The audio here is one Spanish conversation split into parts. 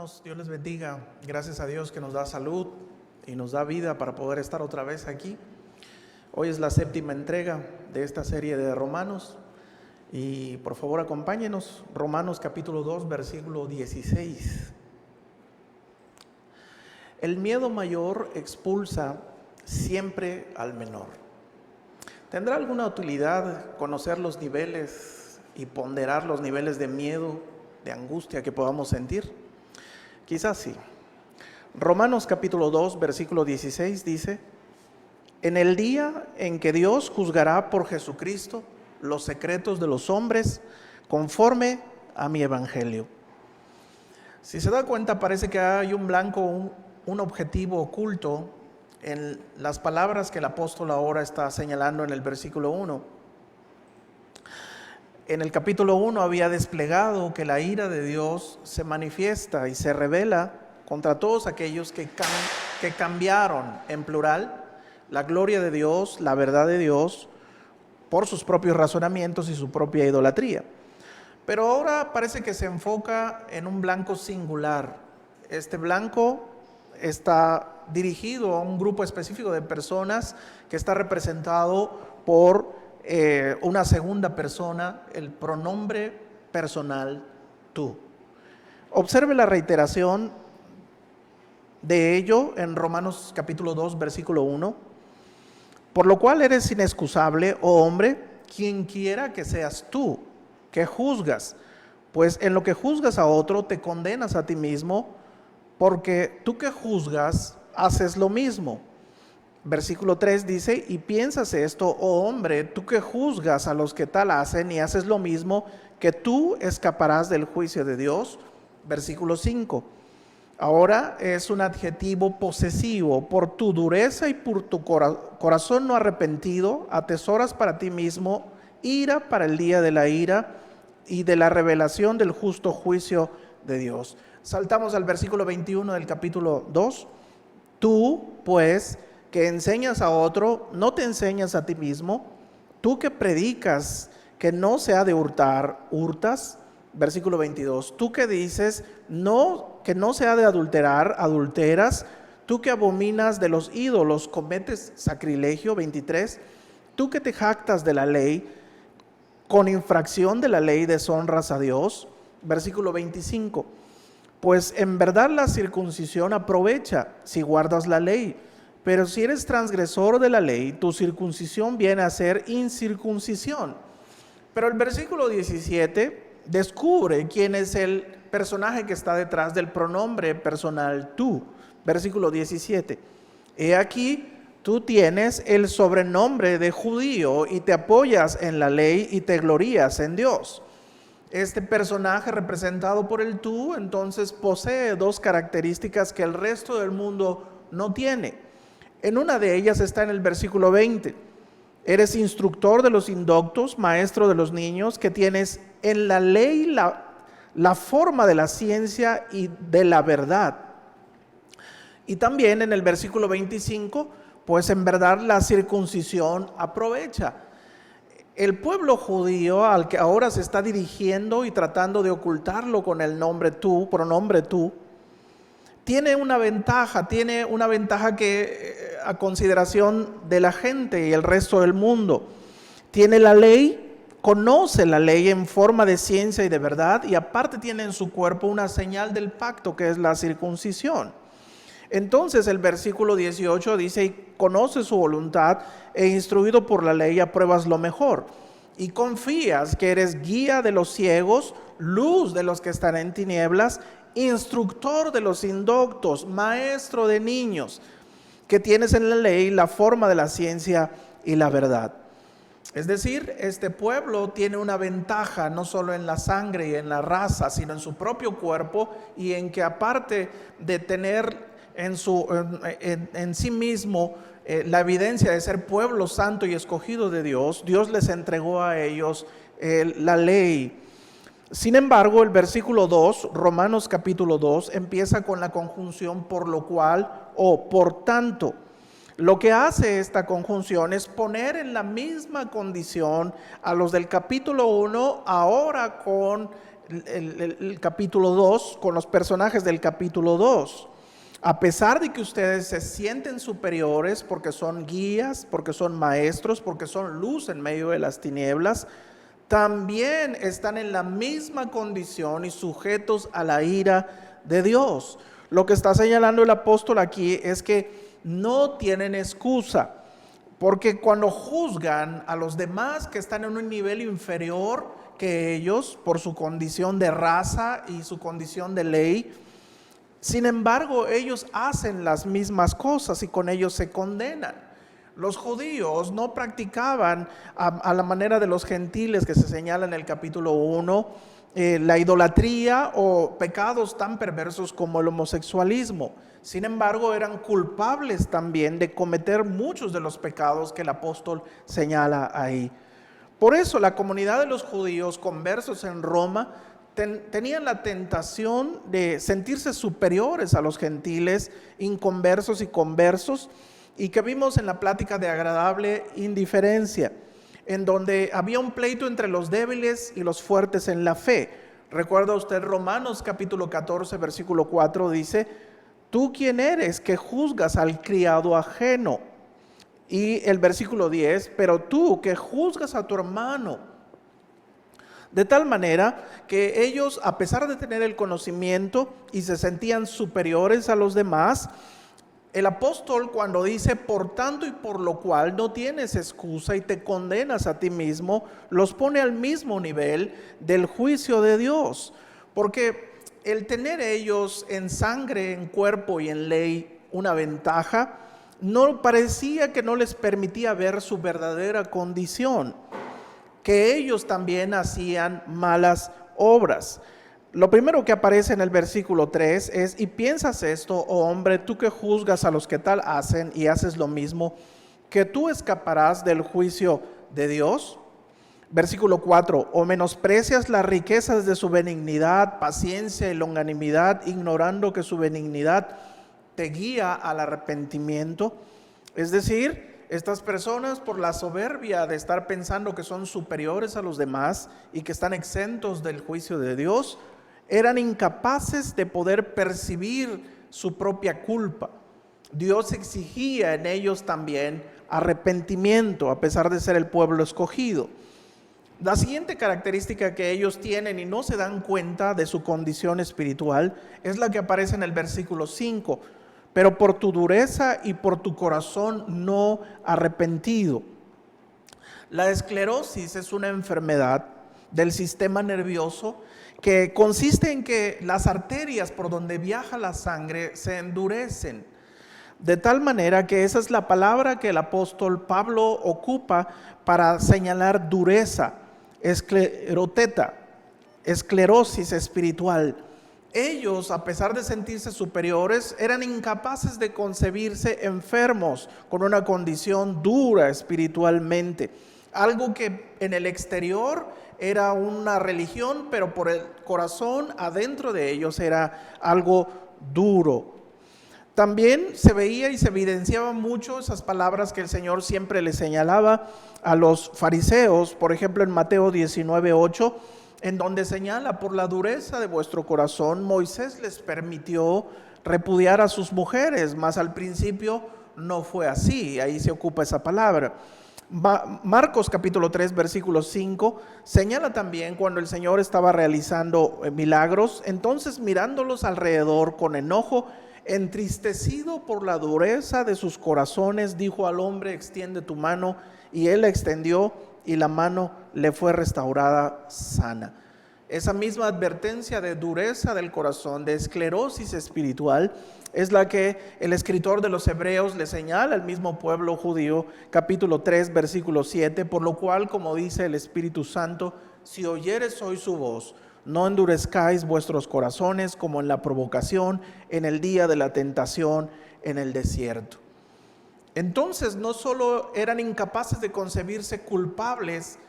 hermanos, Dios les bendiga. Gracias a Dios que nos da salud y nos da vida para poder estar otra vez aquí. Hoy es la 7ª entrega de esta serie de Romanos y por favor acompáñenos. Romanos capítulo 2, versículo 16. El miedo mayor expulsa siempre al menor. ¿Tendrá alguna utilidad conocer los niveles y ponderar los niveles de miedo, de angustia que podamos sentir? Quizás sí. Romanos capítulo 2, versículo 16 dice: en el día en que Dios juzgará por Jesucristo los secretos de los hombres conforme a mi evangelio. Si se da cuenta, parece que hay un blanco, un objetivo oculto en las palabras que el apóstol ahora está señalando en el versículo 1. En el capítulo 1 había desplegado que la ira de Dios se manifiesta y se revela contra todos aquellos que cambiaron, en plural, la gloria de Dios, la verdad de Dios, por sus propios razonamientos y su propia idolatría. Pero ahora parece que se enfoca en un blanco singular. Este blanco está dirigido a un grupo específico de personas que está representado por una segunda persona, el pronombre personal tú. Observe la reiteración de ello en Romanos capítulo 2, versículo 1. Por lo cual eres inexcusable, oh hombre, quien quiera que seas tú, que juzgas, pues en lo que juzgas a otro te condenas a ti mismo, porque tú que juzgas haces lo mismo. Versículo 3 dice: y piensas esto, oh hombre, tú que juzgas a los que tal hacen y haces lo mismo, que tú escaparás del juicio de Dios. Versículo 5. Ahora es un adjetivo posesivo: por tu dureza y por tu corazón no arrepentido, atesoras para ti mismo ira para el día de la ira y de la revelación del justo juicio de Dios. Saltamos al versículo 21 del capítulo 2. Tú, pues, que enseñas a otro, no te enseñas a ti mismo. Tú que predicas que no se ha de hurtar, hurtas. Versículo 22. Tú que dices que no se ha de adulterar, adulteras. Tú que abominas de los ídolos, cometes sacrilegio. 23. Tú que te jactas de la ley, con infracción de la ley deshonras a Dios. Versículo 25. Pues en verdad la circuncisión aprovecha si guardas la ley, pero si eres transgresor de la ley, tu circuncisión viene a ser incircuncisión. Pero el versículo 17 descubre quién es el personaje que está detrás del pronombre personal tú. Versículo 17. He aquí, tú tienes el sobrenombre de judío y te apoyas en la ley y te glorías en Dios. Este personaje representado por el tú, entonces posee dos características que el resto del mundo no tiene. En una de ellas está en el versículo 20. Eres instructor de los indoctos, maestro de los niños, que tienes en la ley la forma de la ciencia y de la verdad. Y también en el versículo 25, pues en verdad la circuncisión aprovecha. El pueblo judío al que ahora se está dirigiendo y tratando de ocultarlo con el nombre tú, pronombre tú, tiene una ventaja que a consideración de la gente y el resto del mundo. Tiene la ley, conoce la ley en forma de ciencia y de verdad, y aparte tiene en su cuerpo una señal del pacto que es la circuncisión. Entonces el versículo 18 dice: y conoces su voluntad e instruido por la ley apruebas lo mejor. Y confías que eres guía de los ciegos, luz de los que están en tinieblas, instructor de los indoctos, maestro de niños, que tienes en la ley la forma de la ciencia y la verdad. Es decir, este pueblo tiene una ventaja no solo en la sangre y en la raza, sino en su propio cuerpo, y en que aparte de tener en sí mismo la evidencia de ser pueblo santo y escogido de Dios, Dios les entregó a ellos la ley. Sin embargo, el versículo 2, Romanos capítulo 2, empieza con la conjunción por lo cual o por tanto. Lo que hace esta conjunción es poner en la misma condición a los del capítulo 1, ahora con el capítulo 2 con los personajes del capítulo 2. A pesar de que ustedes se sienten superiores porque son guías, porque son maestros, porque son luz en medio de las tinieblas, también están en la misma condición y sujetos a la ira de Dios. Lo que está señalando el apóstol aquí es que no tienen excusa, porque cuando juzgan a los demás que están en un nivel inferior que ellos, por su condición de raza y su condición de ley, sin embargo, ellos hacen las mismas cosas y con ellos se condenan. Los judíos no practicaban a la manera de los gentiles que se señala en el capítulo 1, la idolatría o pecados tan perversos como el homosexualismo. Sin embargo, eran culpables también de cometer muchos de los pecados que el apóstol señala ahí. Por eso la comunidad de los judíos conversos en Roma tenían la tentación de sentirse superiores a los gentiles, inconversos y conversos, y que vimos en la plática de agradable indiferencia, en donde había un pleito entre los débiles y los fuertes en la fe. Recuerda usted Romanos capítulo 14, versículo 4, dice: ¿tú quién eres que juzgas al criado ajeno? Y el versículo 10, pero tú que juzgas a tu hermano. De tal manera que ellos, a pesar de tener el conocimiento y se sentían superiores a los demás, el apóstol cuando dice, por tanto y por lo cual no tienes excusa y te condenas a ti mismo, los pone al mismo nivel del juicio de Dios. Porque el tener ellos en sangre, en cuerpo y en ley una ventaja, no parecía que no les permitía ver su verdadera condición, que ellos también hacían malas obras. Lo primero que aparece en el versículo 3 es: y piensas esto, oh hombre, tú que juzgas a los que tal hacen y haces lo mismo, que tú escaparás del juicio de Dios. Versículo 4, o menosprecias las riquezas de su benignidad, paciencia y longanimidad, ignorando que su benignidad te guía al arrepentimiento. Es decir, estas personas, por la soberbia de estar pensando que son superiores a los demás y que están exentos del juicio de Dios, eran incapaces de poder percibir su propia culpa. Dios exigía en ellos también arrepentimiento, a pesar de ser el pueblo escogido. La siguiente característica que ellos tienen y no se dan cuenta de su condición espiritual es la que aparece en el versículo 5. Pero por tu dureza y por tu corazón no arrepentido. La esclerosis es una enfermedad del sistema nervioso que consiste en que las arterias por donde viaja la sangre se endurecen. De tal manera que esa es la palabra que el apóstol Pablo ocupa para señalar dureza, escleroteta, esclerosis espiritual. Ellos, a pesar de sentirse superiores, eran incapaces de concebirse enfermos, con una condición dura espiritualmente. Algo que en el exterior era una religión, pero por el corazón adentro de ellos era algo duro. También se veía y se evidenciaba mucho esas palabras que el Señor siempre le señalaba a los fariseos, por ejemplo en Mateo 19:8, en donde señala: por la dureza de vuestro corazón, Moisés les permitió repudiar a sus mujeres, mas al principio no fue así. Ahí se ocupa esa palabra. Marcos capítulo 3 versículo 5 señala también cuando el Señor estaba realizando milagros: entonces mirándolos alrededor con enojo, entristecido por la dureza de sus corazones, dijo al hombre: extiende tu mano. Y él la extendió y la mano le fue restaurada sana. Esa misma advertencia de dureza del corazón, de esclerosis espiritual, es la que el escritor de los Hebreos le señala al mismo pueblo judío, capítulo 3, versículo 7, por lo cual, como dice el Espíritu Santo, si oyeres hoy su voz, no endurezcáis vuestros corazones como en la provocación, en el día de la tentación en el desierto. Entonces no solo eran incapaces de concebirse culpables,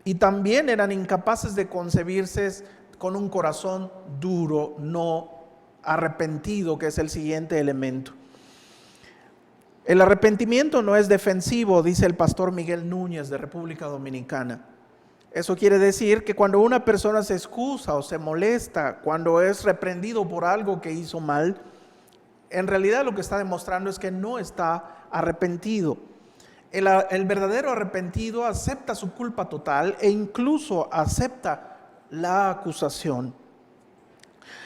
y también eran incapaces de concebirse con un corazón duro, no arrepentido, que es el siguiente elemento. El arrepentimiento no es defensivo, dice el pastor Miguel Núñez de República Dominicana. Eso quiere decir que cuando una persona se excusa o se molesta, cuando es reprendido por algo que hizo mal, en realidad lo que está demostrando es que no está arrepentido. El verdadero arrepentido acepta su culpa total e incluso acepta la acusación.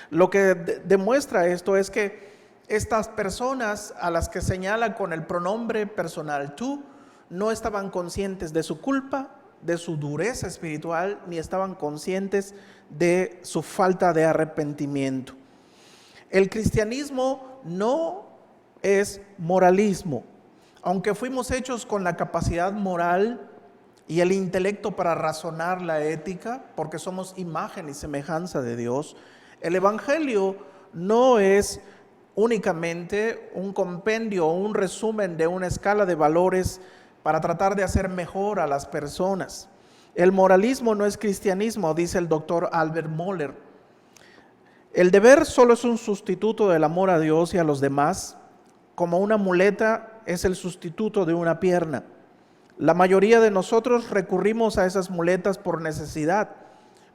Lo que demuestra esto es que estas personas a las que señala con el pronombre personal tú, no estaban conscientes de su culpa, de su dureza espiritual, ni estaban conscientes de su falta de arrepentimiento. El cristianismo no es moralismo. Aunque fuimos hechos con la capacidad moral y el intelecto para razonar la ética, porque somos imagen y semejanza de Dios, el Evangelio no es únicamente un compendio o un resumen de una escala de valores para tratar de hacer mejor a las personas. El moralismo no es cristianismo, dice el doctor Albert Mohler. El deber solo es un sustituto del amor a Dios y a los demás, como una muleta es el sustituto de una pierna. La mayoría de nosotros recurrimos a esas muletas por necesidad,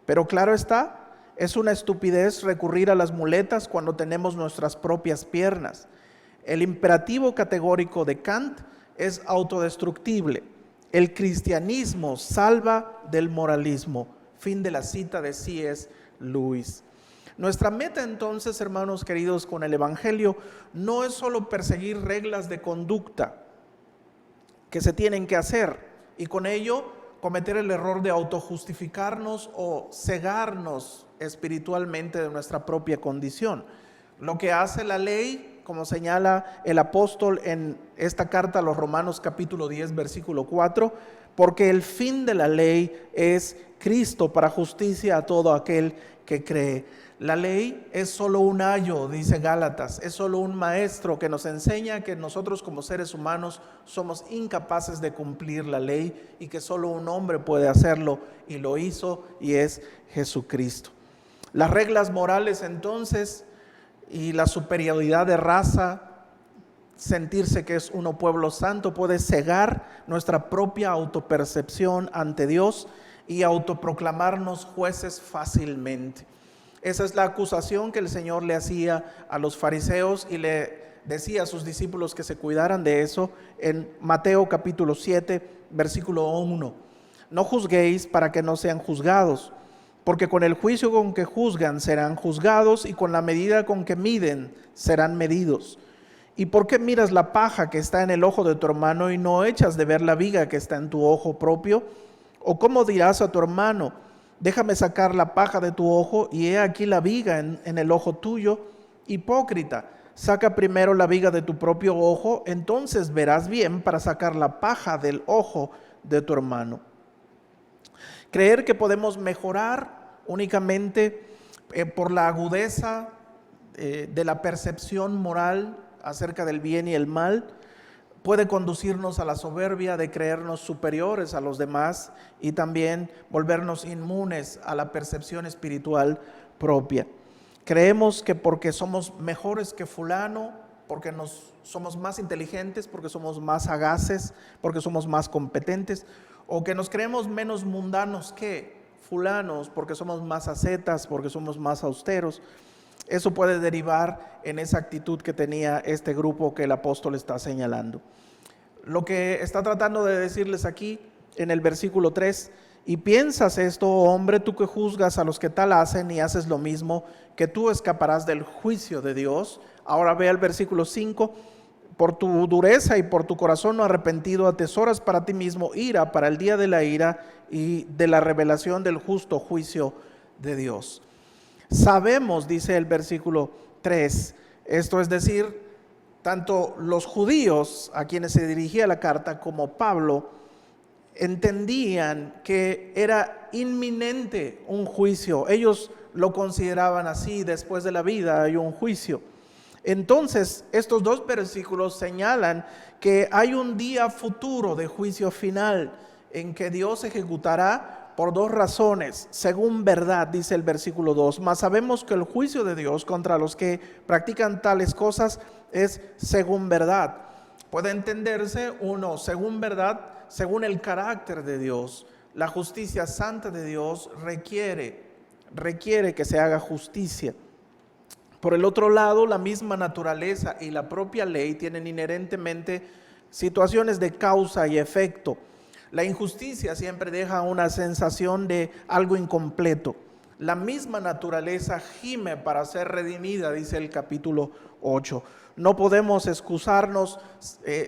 pero claro está, es una estupidez recurrir a las muletas cuando tenemos nuestras propias piernas. El imperativo categórico de Kant es autodestructible. El cristianismo salva del moralismo. Fin de la cita de C.S. Lewis. Nuestra meta entonces, hermanos queridos, con el Evangelio no es solo perseguir reglas de conducta que se tienen que hacer y con ello cometer el error de autojustificarnos o cegarnos espiritualmente de nuestra propia condición. Lo que hace la ley, como señala el apóstol en esta carta a los Romanos capítulo 10, versículo 4, porque el fin de la ley es Cristo para justicia a todo aquel que cree. La ley es solo un ayo, dice Gálatas, es solo un maestro que nos enseña que nosotros como seres humanos somos incapaces de cumplir la ley y que solo un hombre puede hacerlo y lo hizo y es Jesucristo. Las reglas morales entonces y la superioridad de raza, sentirse que es uno pueblo santo, puede cegar nuestra propia autopercepción ante Dios y autoproclamarnos jueces fácilmente. Esa es la acusación que el Señor le hacía a los fariseos y le decía a sus discípulos que se cuidaran de eso en Mateo capítulo 7, versículo 1. No juzguéis para que no sean juzgados, porque con el juicio con que juzgan serán juzgados y con la medida con que miden serán medidos. ¿Y por qué miras la paja que está en el ojo de tu hermano y no echas de ver la viga que está en tu ojo propio? ¿O cómo dirás a tu hermano, déjame sacar la paja de tu ojo y he aquí la viga en el ojo tuyo? Hipócrita, saca primero la viga de tu propio ojo, entonces verás bien para sacar la paja del ojo de tu hermano. Creer que podemos mejorar únicamente por la agudeza de la percepción moral acerca del bien y el mal puede conducirnos a la soberbia de creernos superiores a los demás y también volvernos inmunes a la percepción espiritual propia. Creemos que porque somos mejores que fulano, porque somos más inteligentes, porque somos más sagaces, porque somos más competentes, o que nos creemos menos mundanos que fulanos, porque somos más ascetas, porque somos más austeros. Eso puede derivar en esa actitud que tenía este grupo que el apóstol está señalando. Lo que está tratando de decirles aquí en el versículo 3, y piensas esto, oh hombre, tú que juzgas a los que tal hacen y haces lo mismo, que tú escaparás del juicio de Dios. Ahora ve al versículo 5, por tu dureza y por tu corazón no arrepentido atesoras para ti mismo ira para el día de la ira y de la revelación del justo juicio de Dios. Sabemos, dice el versículo 3, esto es decir, tanto los judíos a quienes se dirigía la carta como Pablo entendían que era inminente un juicio. Ellos lo consideraban así, después de la vida hay un juicio. Entonces, estos dos versículos señalan que hay un día futuro de juicio final en que Dios ejecutará por dos razones, según verdad, dice el versículo 2. Mas sabemos que el juicio de Dios contra los que practican tales cosas es según verdad. Puede entenderse uno según verdad, según el carácter de Dios. La justicia santa de Dios requiere que se haga justicia. Por el otro lado, la misma naturaleza y la propia ley tienen inherentemente situaciones de causa y efecto. La injusticia siempre deja una sensación de algo incompleto. La misma naturaleza gime para ser redimida, dice el capítulo 8. No podemos excusarnos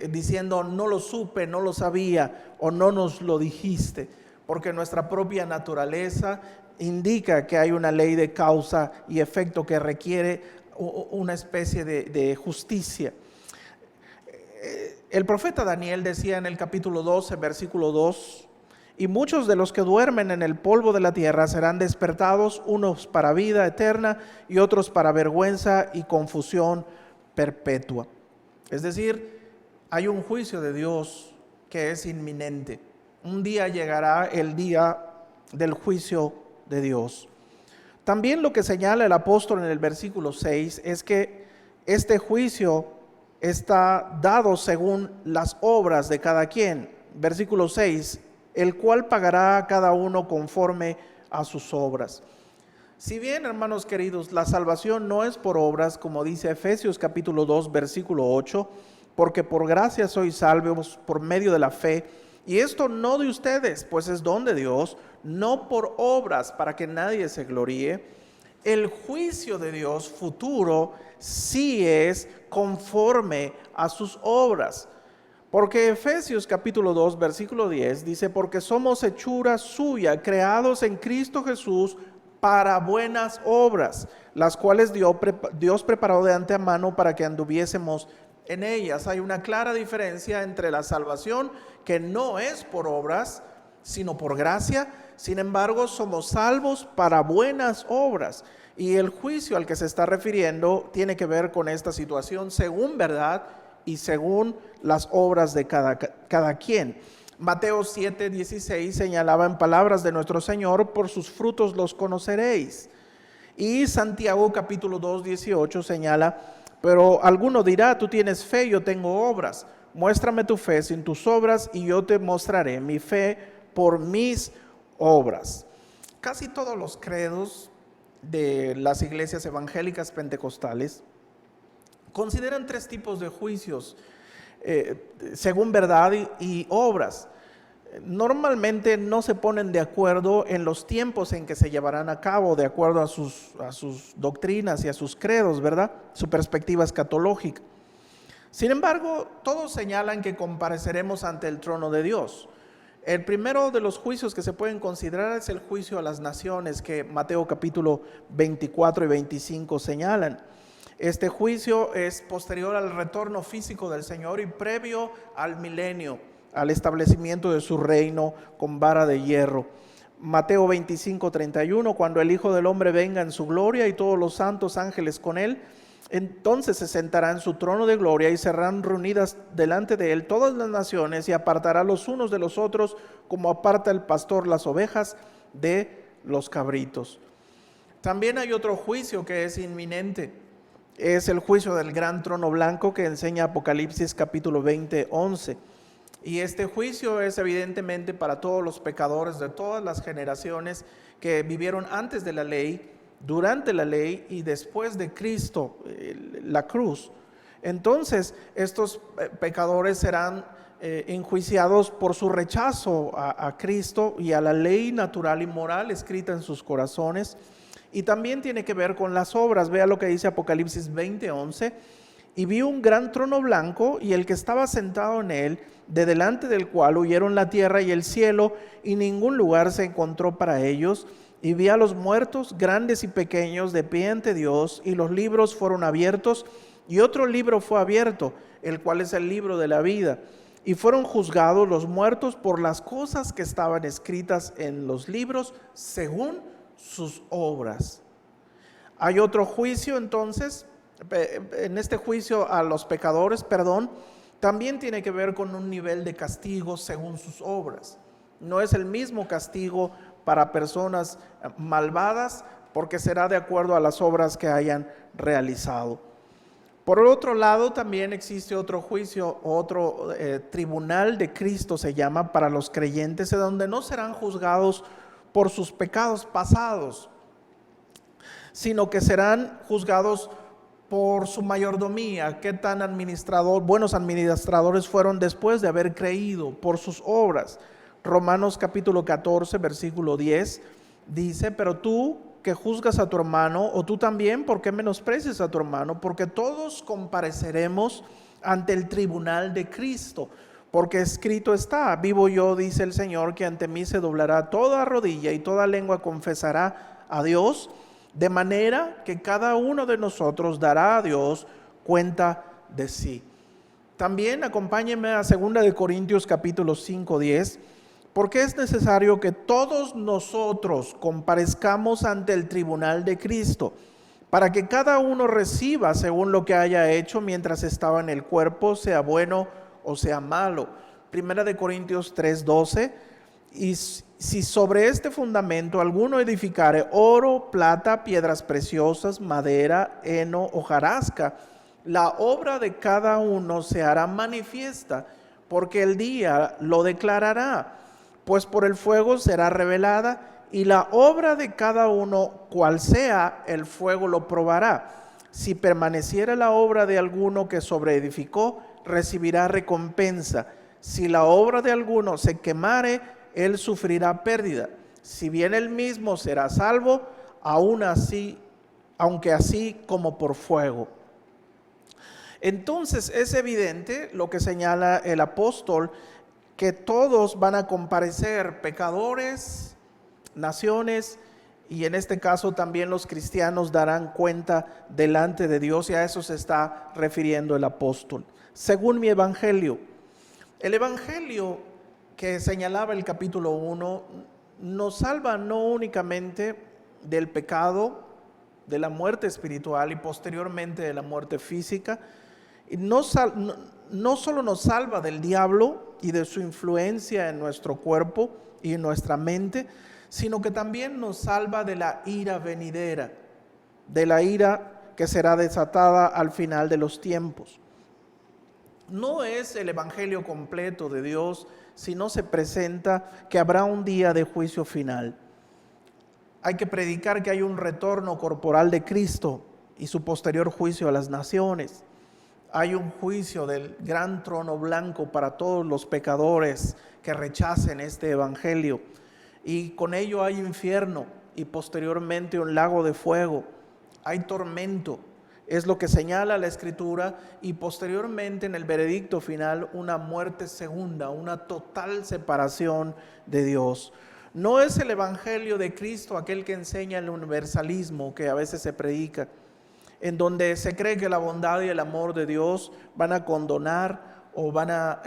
diciendo no lo supe, no lo sabía o no nos lo dijiste, porque nuestra propia naturaleza indica que hay una ley de causa y efecto que requiere una especie de justicia. El profeta Daniel decía en el capítulo 12, versículo 2, y muchos de los que duermen en el polvo de la tierra serán despertados, unos para vida eterna y otros para vergüenza y confusión perpetua. Es decir, hay un juicio de Dios que es inminente. Un día llegará el día del juicio de Dios. También lo que señala el apóstol en el versículo 6 es que este juicio está dado según las obras de cada quien. Versículo 6, el cual pagará a cada uno conforme a sus obras. Si bien, hermanos queridos, la salvación no es por obras, como dice Efesios capítulo 2, versículo 8, porque por gracia sois salvos por medio de la fe, y esto no de ustedes, pues es don de Dios, no por obras para que nadie se gloríe. El juicio de Dios futuro sí es conforme a sus obras. Porque Efesios capítulo 2, versículo 10 dice, porque somos hechura suya, creados en Cristo Jesús para buenas obras, las cuales Dios preparó de antemano para que anduviésemos en ellas. Hay una clara diferencia entre la salvación, que no es por obras, sino por gracia. Sin embargo, somos salvos para buenas obras. Y el juicio al que se está refiriendo tiene que ver con esta situación según verdad y según las obras de cada quien. Mateo 7:16 señalaba en palabras de nuestro Señor, por sus frutos los conoceréis. Y Santiago capítulo 2:18 señala, pero alguno dirá, tú tienes fe, yo tengo obras. Muéstrame tu fe sin tus obras y yo te mostraré mi fe por mis obras. Casi todos los credos de las iglesias evangélicas pentecostales consideran tres tipos de juicios según verdad y obras. Normalmente no se ponen de acuerdo en los tiempos en que se llevarán a cabo, de acuerdo a sus doctrinas y a sus credos, ¿verdad? Su perspectiva escatológica. Sin embargo, todos señalan que compareceremos ante el trono de Dios. El primero de los juicios que se pueden considerar es el juicio a las naciones, que Mateo capítulo 24 y 25 señalan. Este juicio es posterior al retorno físico del Señor y previo al milenio, al establecimiento de su reino con vara de hierro. Mateo 25:31, cuando el Hijo del Hombre venga en su gloria y todos los santos ángeles con él, entonces se sentará en su trono de gloria y serán reunidas delante de él todas las naciones y apartará los unos de los otros como aparta el pastor las ovejas de los cabritos. También hay otro juicio que es inminente. Es el juicio del gran trono blanco que enseña Apocalipsis capítulo 20:11. Y este juicio es evidentemente para todos los pecadores de todas las generaciones que vivieron antes de la ley, durante la ley y después de Cristo, la cruz. Entonces, estos pecadores serán enjuiciados por su rechazo a Cristo y a la ley natural y moral escrita en sus corazones. Y también tiene que ver con las obras. Vea lo que dice Apocalipsis 20:11. Y vi un gran trono blanco y el que estaba sentado en él, de delante del cual huyeron la tierra y el cielo, y ningún lugar se encontró para ellos. Y vi a los muertos, grandes y pequeños, de pie ante Dios, y los libros fueron abiertos, y otro libro fue abierto, el cual es el libro de la vida. Y fueron juzgados los muertos por las cosas que estaban escritas en los libros, según sus obras. Hay otro juicio entonces, en este juicio a los pecadores, también tiene que ver con un nivel de castigo según sus obras. No es el mismo castigo para personas malvadas, porque será de acuerdo a las obras que hayan realizado. Por el otro lado, también existe otro juicio, otro tribunal de Cristo se llama para los creyentes, en donde no serán juzgados por sus pecados pasados, sino que serán juzgados por su mayordomía, qué tan buenos administradores fueron después de haber creído, por sus obras. Romanos capítulo 14, versículo 10 dice: pero tú que juzgas a tu hermano, o tú también, ¿por qué menosprecias a tu hermano? Porque todos compareceremos ante el tribunal de Cristo, porque escrito está: vivo yo, dice el Señor, que ante mí se doblará toda rodilla y toda lengua confesará a Dios, de manera que cada uno de nosotros dará a Dios cuenta de sí. También acompáñenme a 2 Corintios capítulo 5, 10, porque es necesario que todos nosotros comparezcamos ante el tribunal de Cristo, para que cada uno reciba según lo que haya hecho mientras estaba en el cuerpo, sea bueno o sea malo. 1 Corintios 3, 12, y si sobre este fundamento alguno edificare oro, plata, piedras preciosas, madera, heno, hojarasca, la obra de cada uno se hará manifiesta, porque el día lo declarará, pues por el fuego será revelada, y la obra de cada uno, cual sea, el fuego lo probará. Si permaneciera la obra de alguno que sobreedificó, recibirá recompensa. Si la obra de alguno se quemare, él sufrirá pérdida. Si bien él mismo será salvo, aún así, aunque así como por fuego. Entonces es evidente lo que señala el apóstol, que todos van a comparecer, pecadores, naciones, y en este caso también los cristianos darán cuenta delante de Dios, y a eso se está refiriendo el apóstol. Según mi evangelio, el evangelio que señalaba el capítulo 1 nos salva no únicamente del pecado, de la muerte espiritual y posteriormente de la muerte física, y no solo nos salva del diablo y de su influencia en nuestro cuerpo y en nuestra mente, sino que también nos salva de la ira venidera, de la ira que será desatada al final de los tiempos. No es el evangelio completo de Dios si no se presenta que habrá un día de juicio final. Hay que predicar que hay un retorno corporal de Cristo y su posterior juicio a las naciones. Hay un juicio del gran trono blanco para todos los pecadores que rechacen este evangelio. Y con ello hay infierno y posteriormente un lago de fuego. Hay tormento. Es lo que señala la Escritura, y posteriormente en el veredicto final una muerte segunda, una total separación de Dios. No es el evangelio de Cristo aquel que enseña el universalismo que a veces se predica, en donde se cree que la bondad y el amor de Dios van a condonar o van a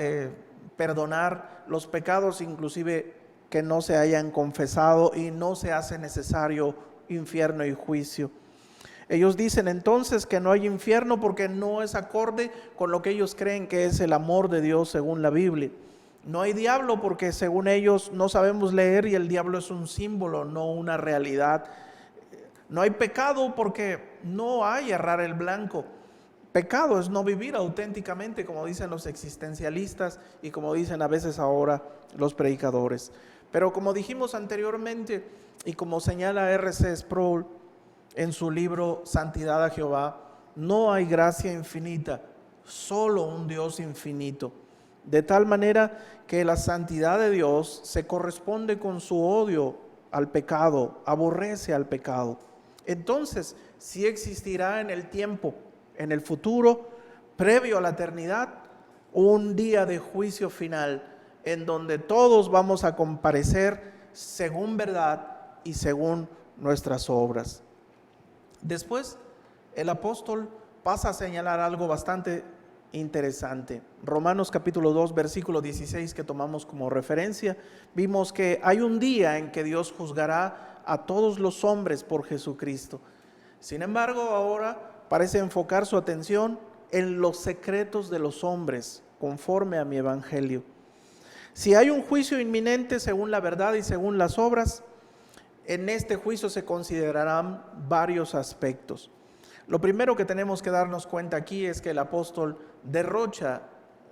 perdonar los pecados inclusive que no se hayan confesado, y no se hace necesario infierno y juicio. Ellos dicen entonces que no hay infierno porque no es acorde con lo que ellos creen que es el amor de Dios según la Biblia. No hay diablo porque según ellos no sabemos leer y el diablo es un símbolo, no una realidad. No hay pecado porque no hay errar el blanco. Pecado es no vivir auténticamente, como dicen los existencialistas y como dicen a veces ahora los predicadores. Pero como dijimos anteriormente y como señala R.C. Sproul en su libro Santidad a Jehová, no hay gracia infinita, solo un Dios infinito. De tal manera que la santidad de Dios se corresponde con su odio al pecado, aborrece al pecado. Entonces, sí existirá en el tiempo, en el futuro, previo a la eternidad, un día de juicio final, en donde todos vamos a comparecer según verdad y según nuestras obras. Después, el apóstol pasa a señalar algo bastante interesante. Romanos capítulo 2, versículo 16, que tomamos como referencia, vimos que hay un día en que Dios juzgará a todos los hombres por Jesucristo. Sin embargo, ahora parece enfocar su atención en los secretos de los hombres, conforme a mi evangelio. Si hay un juicio inminente según la verdad y según las obras, en este juicio se considerarán varios aspectos. Lo primero que tenemos que darnos cuenta aquí es que el apóstol derrocha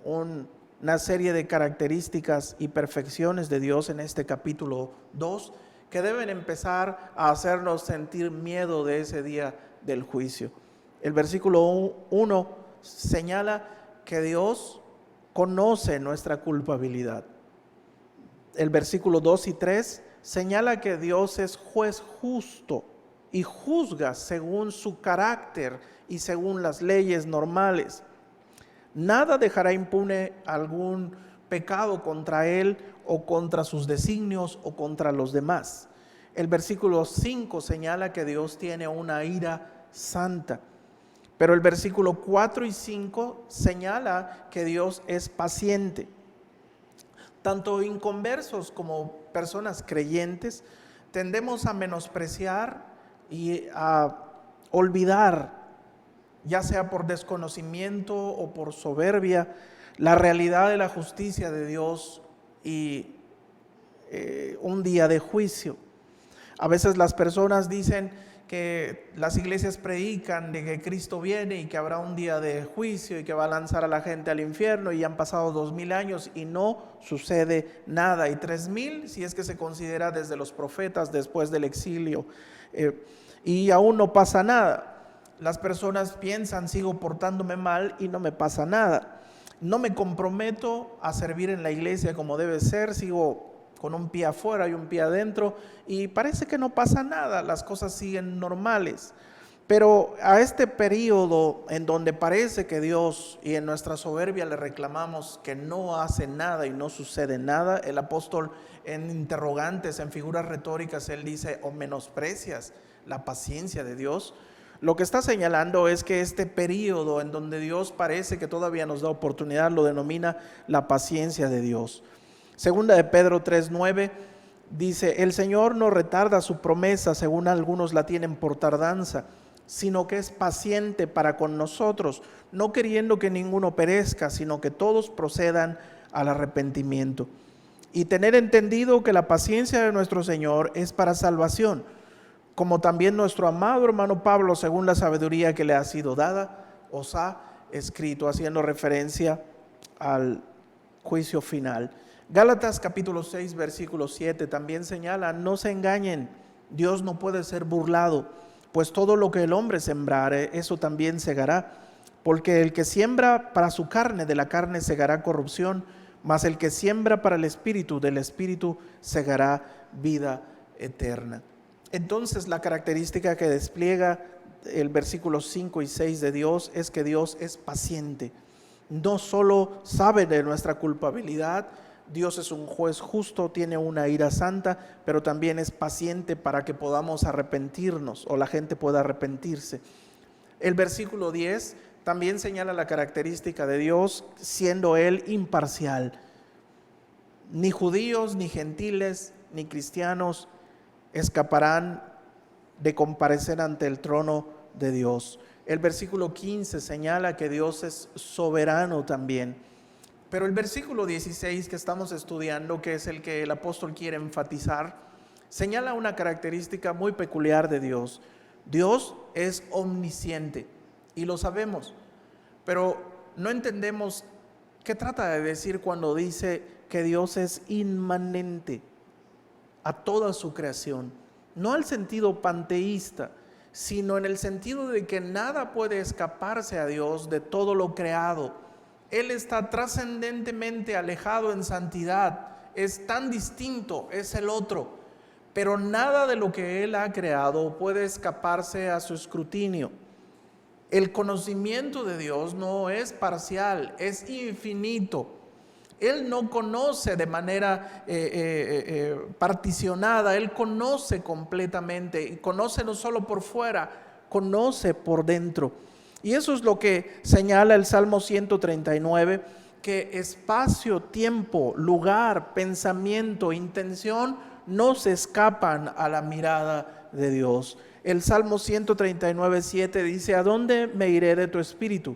una serie de características y perfecciones de Dios en este capítulo 2 que deben empezar a hacernos sentir miedo de ese día del juicio. El versículo 1 señala que Dios conoce nuestra culpabilidad. El versículo 2 y 3 señala que Dios es juez justo y juzga según su carácter y según las leyes normales. Nada dejará impune algún pecado contra Él o contra sus designios o contra los demás. El versículo 5 señala que Dios tiene una ira santa. Pero el versículo 4 y 5 señala que Dios es paciente. Tanto inconversos como personas creyentes tendemos a menospreciar y a olvidar, ya sea por desconocimiento o por soberbia, la realidad de la justicia de Dios y un día de juicio. A veces las personas dicen que las iglesias predican de que Cristo viene y que habrá un día de juicio y que va a lanzar a la gente al infierno, y han pasado 2000 años y no sucede nada, y 3000 si es que se considera desde los profetas después del exilio, y aún no pasa nada. Las personas piensan, sigo portándome mal y no me pasa nada, no me comprometo a servir en la iglesia como debe ser, sigo con un pie afuera y un pie adentro y parece que no pasa nada, las cosas siguen normales. Pero a este periodo en donde parece que Dios, y en nuestra soberbia le reclamamos que no hace nada y no sucede nada, el apóstol en interrogantes, en figuras retóricas, él dice: o menosprecias la paciencia de Dios. Lo que está señalando es que este periodo en donde Dios parece que todavía nos da oportunidad lo denomina la paciencia de Dios. Segunda de Pedro 3:9 dice: el Señor no retarda su promesa, según algunos la tienen por tardanza, sino que es paciente para con nosotros, no queriendo que ninguno perezca, sino que todos procedan al arrepentimiento. Y tener entendido que la paciencia de nuestro Señor es para salvación, como también nuestro amado hermano Pablo, según la sabiduría que le ha sido dada, os ha escrito, haciendo referencia al juicio final. Gálatas capítulo 6 versículo 7 también señala: no se engañen, Dios no puede ser burlado, pues todo lo que el hombre sembrare, eso también segará. Porque el que siembra para su carne, de la carne segará corrupción, mas el que siembra para el Espíritu, del Espíritu segará vida eterna. Entonces la característica que despliega el versículo 5 y 6 de Dios es que Dios es paciente. No solo sabe de nuestra culpabilidad, Dios es un juez justo, tiene una ira santa, pero también es paciente para que podamos arrepentirnos o la gente pueda arrepentirse. El versículo 10 también señala la característica de Dios, siendo Él imparcial. Ni judíos, ni gentiles, ni cristianos escaparán de comparecer ante el trono de Dios. El versículo 15 señala que Dios es soberano también. Pero el versículo 16 que estamos estudiando, que es el que el apóstol quiere enfatizar, señala una característica muy peculiar de Dios. Dios es omnisciente y lo sabemos, pero no entendemos qué trata de decir cuando dice que Dios es inmanente a toda su creación. No al sentido panteísta, sino en el sentido de que nada puede escaparse a Dios de todo lo creado. Él está trascendentemente alejado en santidad, es tan distinto, es el otro, pero nada de lo que Él ha creado puede escaparse a su escrutinio. El conocimiento de Dios no es parcial, es infinito. Él no conoce de manera particionada, Él conoce completamente, y conoce no solo por fuera, conoce por dentro. Y eso es lo que señala el Salmo 139, que espacio, tiempo, lugar, pensamiento, intención no se escapan a la mirada de Dios. El Salmo 139:7 dice: ¿a dónde me iré de tu espíritu?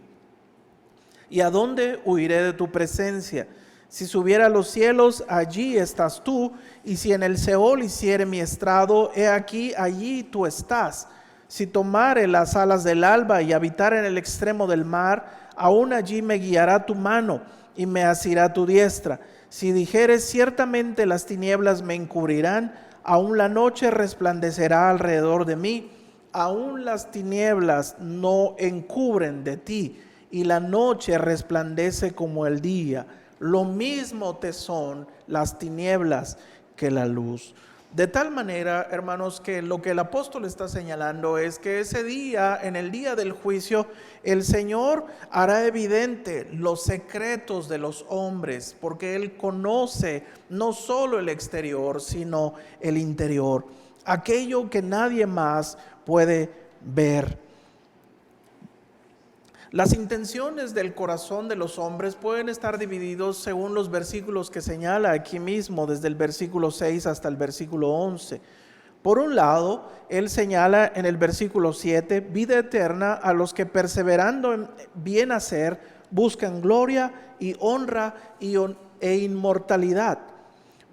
¿Y a dónde huiré de tu presencia? Si subiera a los cielos, allí estás tú, y si en el Seol hiciere mi estrado, he aquí, allí tú estás. Si tomare las alas del alba y habitar en el extremo del mar, aún allí me guiará tu mano y me asirá tu diestra. Si dijeres ciertamente las tinieblas me encubrirán, aún la noche resplandecerá alrededor de mí. Aún las tinieblas no encubren de ti, y la noche resplandece como el día. Lo mismo te son las tinieblas que la luz. De tal manera, hermanos, que lo que el apóstol está señalando es que ese día, en el día del juicio, el Señor hará evidente los secretos de los hombres, porque Él conoce no solo el exterior, sino el interior, aquello que nadie más puede ver. Las intenciones del corazón de los hombres pueden estar divididos según los versículos que señala aquí mismo, desde el versículo 6 hasta el versículo 11. Por un lado, él señala en el versículo 7, vida eterna a los que perseverando en bien hacer, buscan gloria y honra e inmortalidad.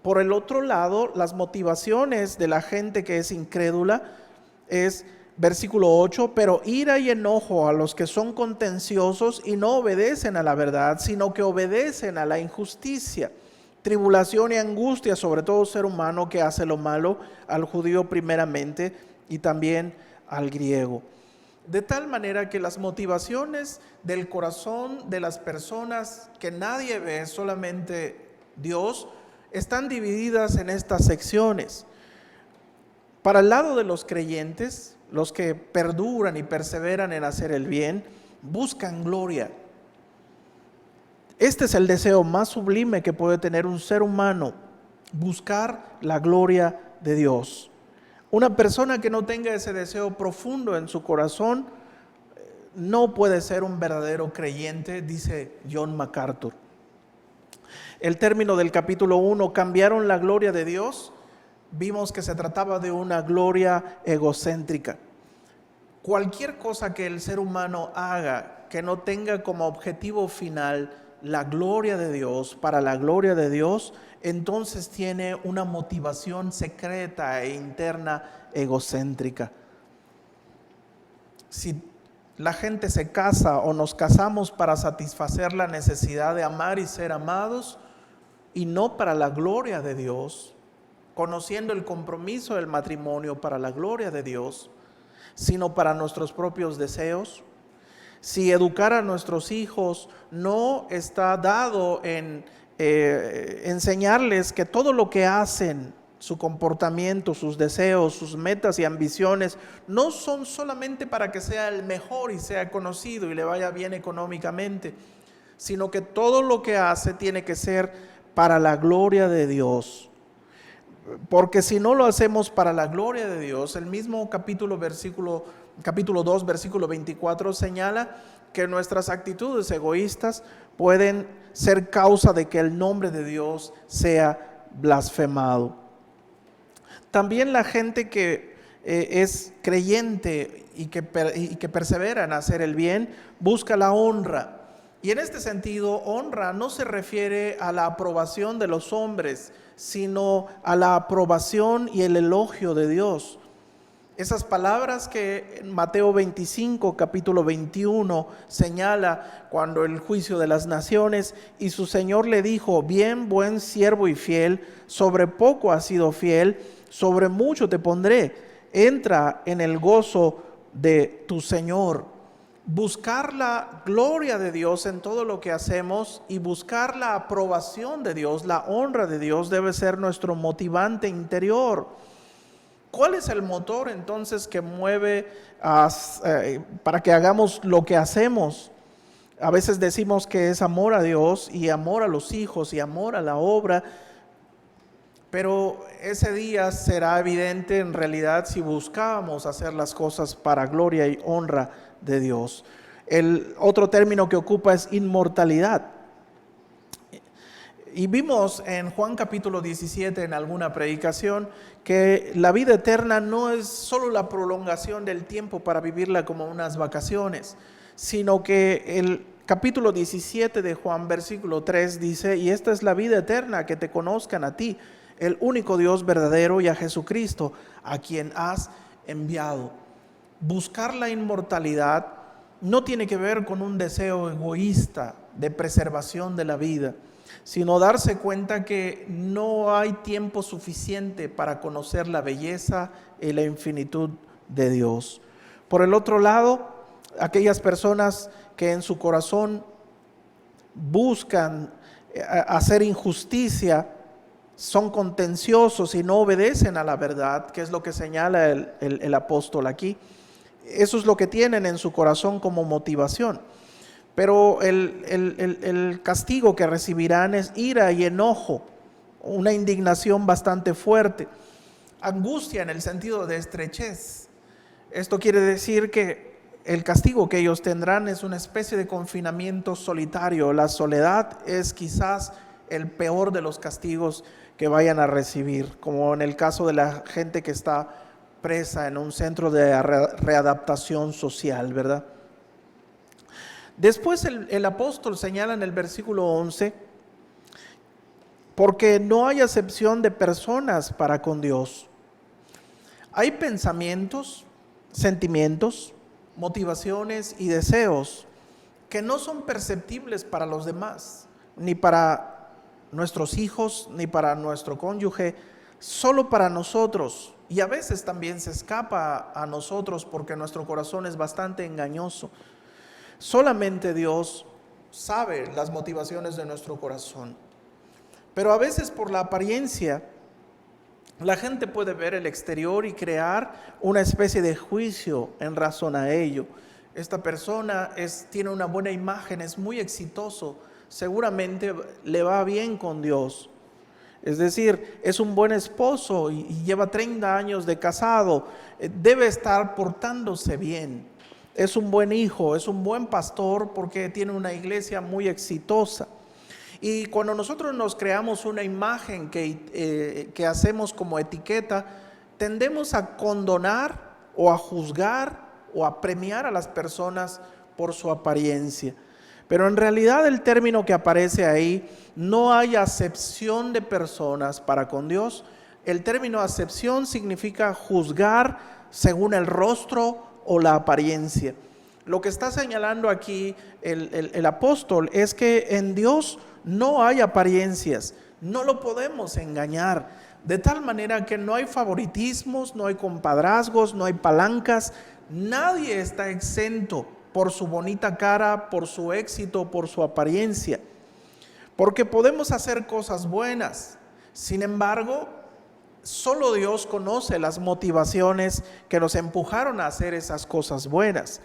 Por el otro lado, las motivaciones de la gente que es incrédula es versículo 8, pero ira y enojo a los que son contenciosos y no obedecen a la verdad, sino que obedecen a la injusticia. Tribulación y angustia sobre todo ser humano que hace lo malo, al judío primeramente y también al griego. De tal manera que las motivaciones del corazón de las personas que nadie ve, solamente Dios, están divididas en estas secciones. Para el lado de los creyentes, los que perduran y perseveran en hacer el bien, buscan gloria. Este es el deseo más sublime que puede tener un ser humano, buscar la gloria de Dios. Una persona que no tenga ese deseo profundo en su corazón no puede ser un verdadero creyente, dice John MacArthur. El término del capítulo 1, cambiaron la gloria de Dios, vimos que se trataba de una gloria egocéntrica. Cualquier cosa que el ser humano haga que no tenga como objetivo final la gloria de Dios, para la gloria de Dios, entonces tiene una motivación secreta e interna egocéntrica. Si la gente se casa o nos casamos para satisfacer la necesidad de amar y ser amados y no para la gloria de Dios, conociendo el compromiso del matrimonio para la gloria de Dios, sino para nuestros propios deseos. Si educar a nuestros hijos no está dado en enseñarles que todo lo que hacen, su comportamiento, sus deseos, sus metas y ambiciones, no son solamente para que sea el mejor y sea conocido y le vaya bien económicamente, sino que todo lo que hace tiene que ser para la gloria de Dios. Porque si no lo hacemos para la gloria de Dios, el mismo capítulo 2, versículo 24 señala que nuestras actitudes egoístas pueden ser causa de que el nombre de Dios sea blasfemado. También la gente que es creyente y que persevera en hacer el bien, busca la honra. Y en este sentido, honra no se refiere a la aprobación de los hombres, sino a la aprobación y el elogio de Dios. Esas palabras que en Mateo 25, capítulo 21, señala cuando el juicio de las naciones, y su Señor le dijo, bien, buen siervo y fiel, sobre poco has sido fiel, sobre mucho te pondré, entra en el gozo de tu Señor. Buscar la gloria de Dios en todo lo que hacemos y buscar la aprobación de Dios, la honra de Dios debe ser nuestro motivante interior. ¿Cuál es el motor entonces que mueve para que hagamos lo que hacemos? A veces decimos que es amor a Dios y amor a los hijos y amor a la obra, pero ese día será evidente en realidad si buscamos hacer las cosas para gloria y honra de Dios. El otro término que ocupa es inmortalidad. Y vimos en Juan capítulo 17 en alguna predicación que la vida eterna no es solo la prolongación del tiempo para vivirla como unas vacaciones, sino que el capítulo 17 de Juan versículo 3 dice, y esta es la vida eterna, que te conozcan a ti, el único Dios verdadero, y a Jesucristo, a quien has enviado. buscar la inmortalidad no tiene que ver con un deseo egoísta de preservación de la vida, sino darse cuenta que no hay tiempo suficiente para conocer la belleza y la infinitud de Dios. Por el otro lado, aquellas personas que en su corazón buscan hacer injusticia, son contenciosos y no obedecen a la verdad, que es lo que señala el apóstol aquí. Eso es lo que tienen en su corazón como motivación. Pero el castigo que recibirán es ira y enojo, una indignación bastante fuerte, angustia en el sentido de estrechez. Esto quiere decir que el castigo que ellos tendrán es una especie de confinamiento solitario. La soledad es quizás el peor de los castigos que vayan a recibir, como en el caso de la gente que está presa en un centro de readaptación social, ¿verdad? Después el apóstol señala en el versículo 11, porque no hay acepción de personas para con Dios. Hay pensamientos, sentimientos, motivaciones y deseos que no son perceptibles para los demás, ni para nuestros hijos, ni para nuestro cónyuge, solo para nosotros. Y a veces también se escapa a nosotros porque nuestro corazón es bastante engañoso. Solamente Dios sabe las motivaciones de nuestro corazón. Pero a veces por la apariencia, la gente puede ver el exterior y crear una especie de juicio en razón a ello. Esta persona tiene una buena imagen, es muy exitoso, seguramente le va bien con Dios. Es decir, es un buen esposo y lleva 30 años de casado, debe estar portándose bien. Es un buen hijo, es un buen pastor porque tiene una iglesia muy exitosa. Y cuando nosotros nos creamos una imagen que hacemos como etiqueta, tendemos a condonar o a juzgar o a premiar a las personas por su apariencia. Pero en realidad el término que aparece ahí, no hay acepción de personas para con Dios. El término acepción significa juzgar según el rostro o la apariencia. Lo que está señalando aquí el apóstol es que en Dios no hay apariencias, no lo podemos engañar, de tal manera que no hay favoritismos, no hay compadrazgos, no hay palancas, nadie está exento por su bonita cara, por su éxito, por su apariencia, porque podemos hacer cosas buenas. Sin embargo, solo Dios conoce las motivaciones que nos empujaron a hacer esas cosas buenas.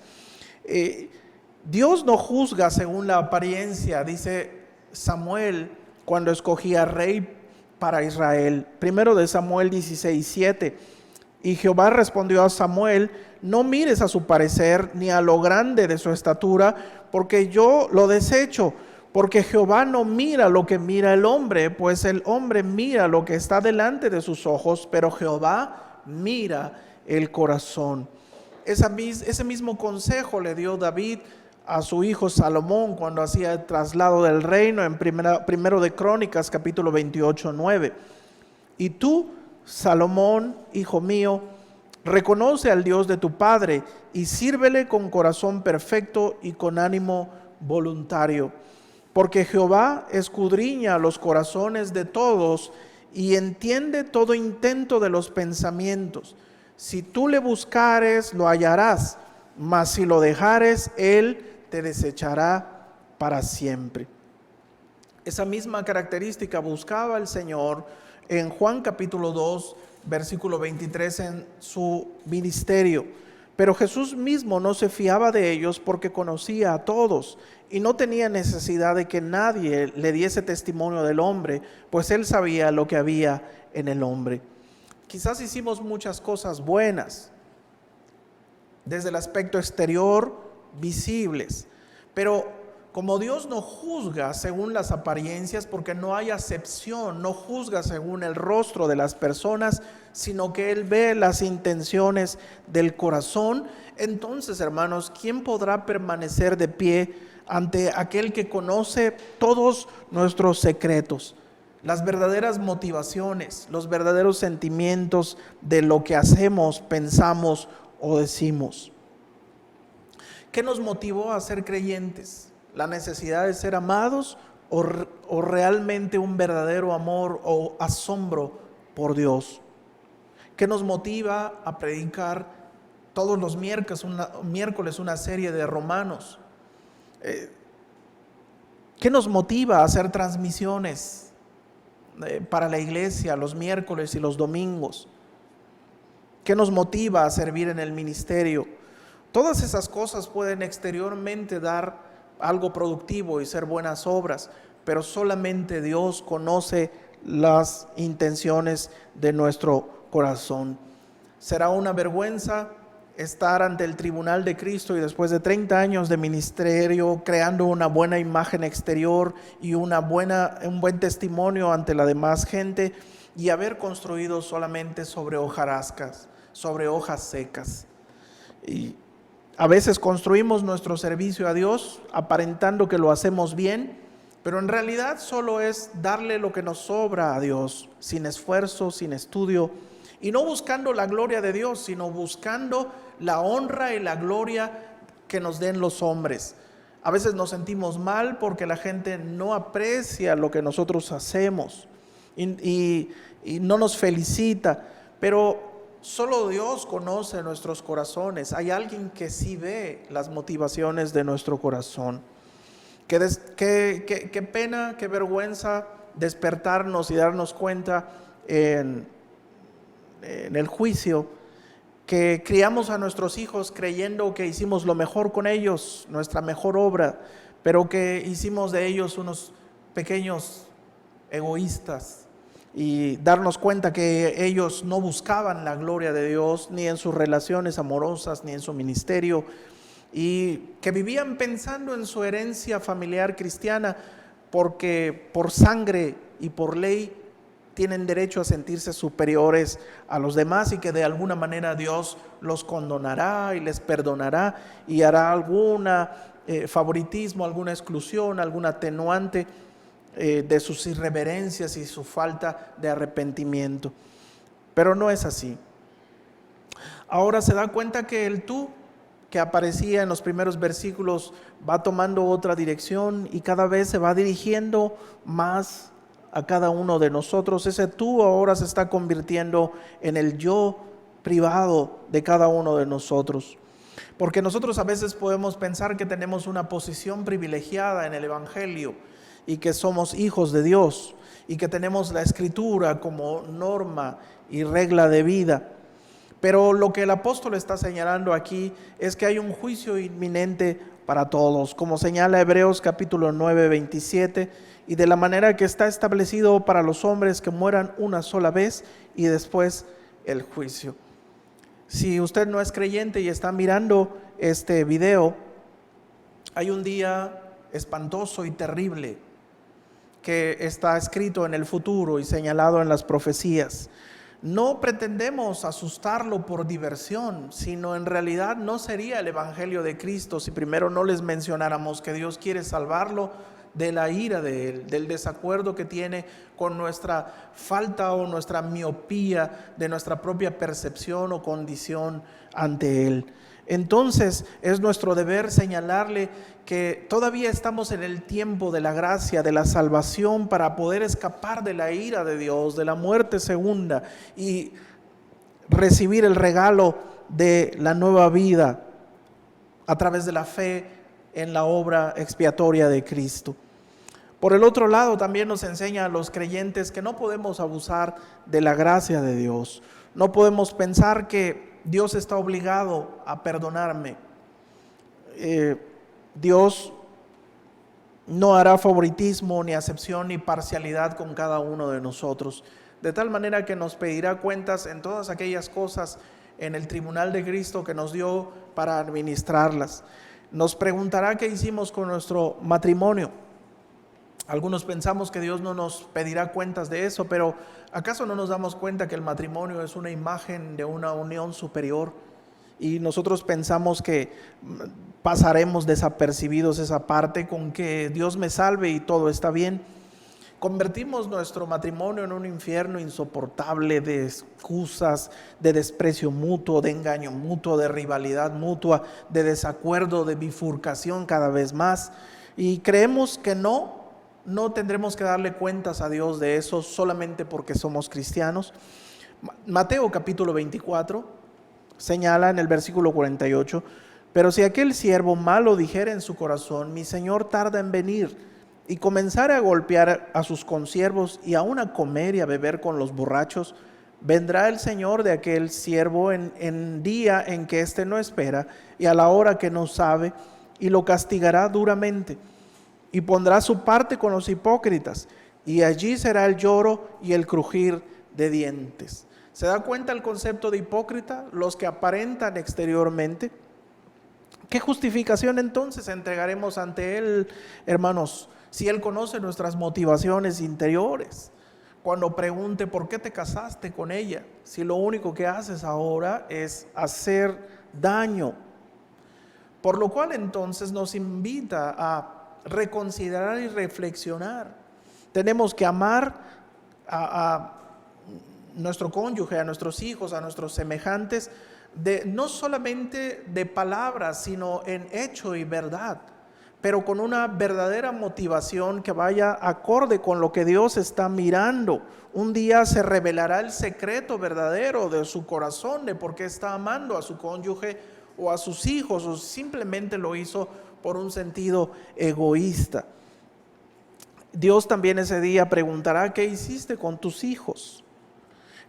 Dios no juzga según la apariencia, dice Samuel cuando escogía rey para Israel. Primero de Samuel 16:7. Y Jehová respondió a Samuel: no mires a su parecer ni a lo grande de su estatura, porque yo lo desecho. Porque Jehová no mira lo que mira el hombre, pues el hombre mira lo que está delante de sus ojos, pero Jehová mira el corazón. Ese mismo consejo le dio David a su hijo Salomón cuando hacía el traslado del reino en primero de Crónicas capítulo 28:9. Y tú, Salomón, hijo mío, reconoce al Dios de tu padre y sírvele con corazón perfecto y con ánimo voluntario, porque Jehová escudriña los corazones de todos y entiende todo intento de los pensamientos. Si tú le buscares, lo hallarás, mas si lo dejares, él te desechará para siempre. Esa misma característica buscaba el Señor en Juan capítulo 2, versículo 23 en su ministerio. Pero Jesús mismo no se fiaba de ellos porque conocía a todos y no tenía necesidad de que nadie le diese testimonio del hombre, pues él sabía lo que había en el hombre. Quizás hicimos muchas cosas buenas, desde el aspecto exterior, visibles, pero como Dios no juzga según las apariencias, porque no hay acepción, no juzga según el rostro de las personas, sino que Él ve las intenciones del corazón, entonces, hermanos, ¿quién podrá permanecer de pie ante aquel que conoce todos nuestros secretos? Las verdaderas motivaciones, los verdaderos sentimientos de lo que hacemos, pensamos o decimos. ¿Qué nos motivó a ser creyentes? ¿La necesidad de ser amados o realmente un verdadero amor o asombro por Dios? ¿Qué nos motiva a predicar todos los miércoles una serie de Romanos? ¿Qué nos motiva a hacer transmisiones para la iglesia los miércoles y los domingos? ¿Qué nos motiva a servir en el ministerio? Todas esas cosas pueden exteriormente dar algo productivo y ser buenas obras, pero solamente Dios conoce las intenciones de nuestro corazón. Será una vergüenza estar ante el tribunal de Cristo y después de 30 años de ministerio, creando una buena imagen exterior y un buen testimonio ante la demás gente, y haber construido solamente sobre hojarascas, sobre hojas secas. Y a veces construimos nuestro servicio a Dios aparentando que lo hacemos bien, pero en realidad solo es darle lo que nos sobra a Dios, sin esfuerzo, sin estudio, y no buscando la gloria de Dios, sino buscando la honra y la gloria que nos den los hombres. A veces nos sentimos mal porque la gente no aprecia lo que nosotros hacemos y no nos felicita, pero solo Dios conoce nuestros corazones. Hay alguien que sí ve las motivaciones de nuestro corazón. Qué pena, qué vergüenza despertarnos y darnos cuenta en el juicio que criamos a nuestros hijos creyendo que hicimos lo mejor con ellos, nuestra mejor obra, pero que hicimos de ellos unos pequeños egoístas, y darnos cuenta que ellos no buscaban la gloria de Dios ni en sus relaciones amorosas ni en su ministerio, y que vivían pensando en su herencia familiar cristiana porque por sangre y por ley tienen derecho a sentirse superiores a los demás, y que de alguna manera Dios los condonará y les perdonará y hará alguna favoritismo, alguna exclusión, alguna atenuante de sus irreverencias y su falta de arrepentimiento. Pero no es así. Ahora se da cuenta que el tú que aparecía en los primeros versículos va tomando otra dirección y cada vez se va dirigiendo más a cada uno de nosotros. Ese tú ahora se está convirtiendo en el yo privado de cada uno de nosotros. Porque nosotros a veces podemos pensar que tenemos una posición privilegiada en el Evangelio y que somos hijos de Dios y que tenemos la Escritura como norma y regla de vida. Pero lo que el apóstol está señalando aquí es que hay un juicio inminente para todos, como señala Hebreos capítulo 9, 27, y de la manera que está establecido para los hombres que mueran una sola vez y después el juicio. Si usted no es creyente y está mirando este video, hay un día espantoso y terrible que está escrito en el futuro y señalado en las profecías. No pretendemos asustarlo por diversión, sino en realidad no sería el Evangelio de Cristo si primero no les mencionáramos que Dios quiere salvarlo de la ira de Él, del desacuerdo que tiene con nuestra falta o nuestra miopía de nuestra propia percepción o condición ante Él. Entonces es nuestro deber señalarle que todavía estamos en el tiempo de la gracia, de la salvación, para poder escapar de la ira de Dios, de la muerte segunda, y recibir el regalo de la nueva vida a través de la fe en la obra expiatoria de Cristo. Por el otro lado, también nos enseña a los creyentes que no podemos abusar de la gracia de Dios. No podemos pensar que Dios está obligado a perdonarme. Dios no hará favoritismo, ni acepción, ni parcialidad con cada uno de nosotros, de tal manera que nos pedirá cuentas en todas aquellas cosas en el tribunal de Cristo que nos dio para administrarlas. Nos preguntará qué hicimos con nuestro matrimonio. Algunos pensamos que Dios no nos pedirá cuentas de eso, pero ¿acaso no nos damos cuenta que el matrimonio es una imagen de una unión superior? Y nosotros pensamos que pasaremos desapercibidos esa parte, con que Dios me salve y todo está bien. Convertimos nuestro matrimonio en un infierno insoportable de excusas, de desprecio mutuo, de engaño mutuo, de rivalidad mutua, de desacuerdo, de bifurcación cada vez más. Y creemos que no tendremos que darle cuentas a Dios de eso solamente porque somos cristianos. Mateo capítulo 24 señala en el versículo 48: pero si aquel siervo malo dijera en su corazón, mi señor tarda en venir, y comenzara a golpear a sus consiervos y aun a comer y a beber con los borrachos, vendrá el señor de aquel siervo en día en que éste no espera y a la hora que no sabe, y lo castigará duramente, y pondrá su parte con los hipócritas, y allí será el lloro y el crujir de dientes. ¿Se da cuenta el concepto de hipócrita? Los que aparentan exteriormente. ¿Qué justificación entonces entregaremos ante Él, hermanos, si Él conoce nuestras motivaciones interiores? Cuando pregunte por qué te casaste con ella, si lo único que haces ahora es hacer daño. Por lo cual entonces nos invita a reconsiderar y reflexionar. Tenemos que amar a nuestro cónyuge, a nuestros hijos, a nuestros semejantes, no solamente de palabras, sino en hecho y verdad, pero con una verdadera motivación que vaya acorde con lo que Dios está mirando. Un día se revelará el secreto verdadero de su corazón, de por qué está amando a su cónyuge o a sus hijos, o simplemente lo hizo por un sentido egoísta. Dios también ese día preguntará: ¿qué hiciste con tus hijos?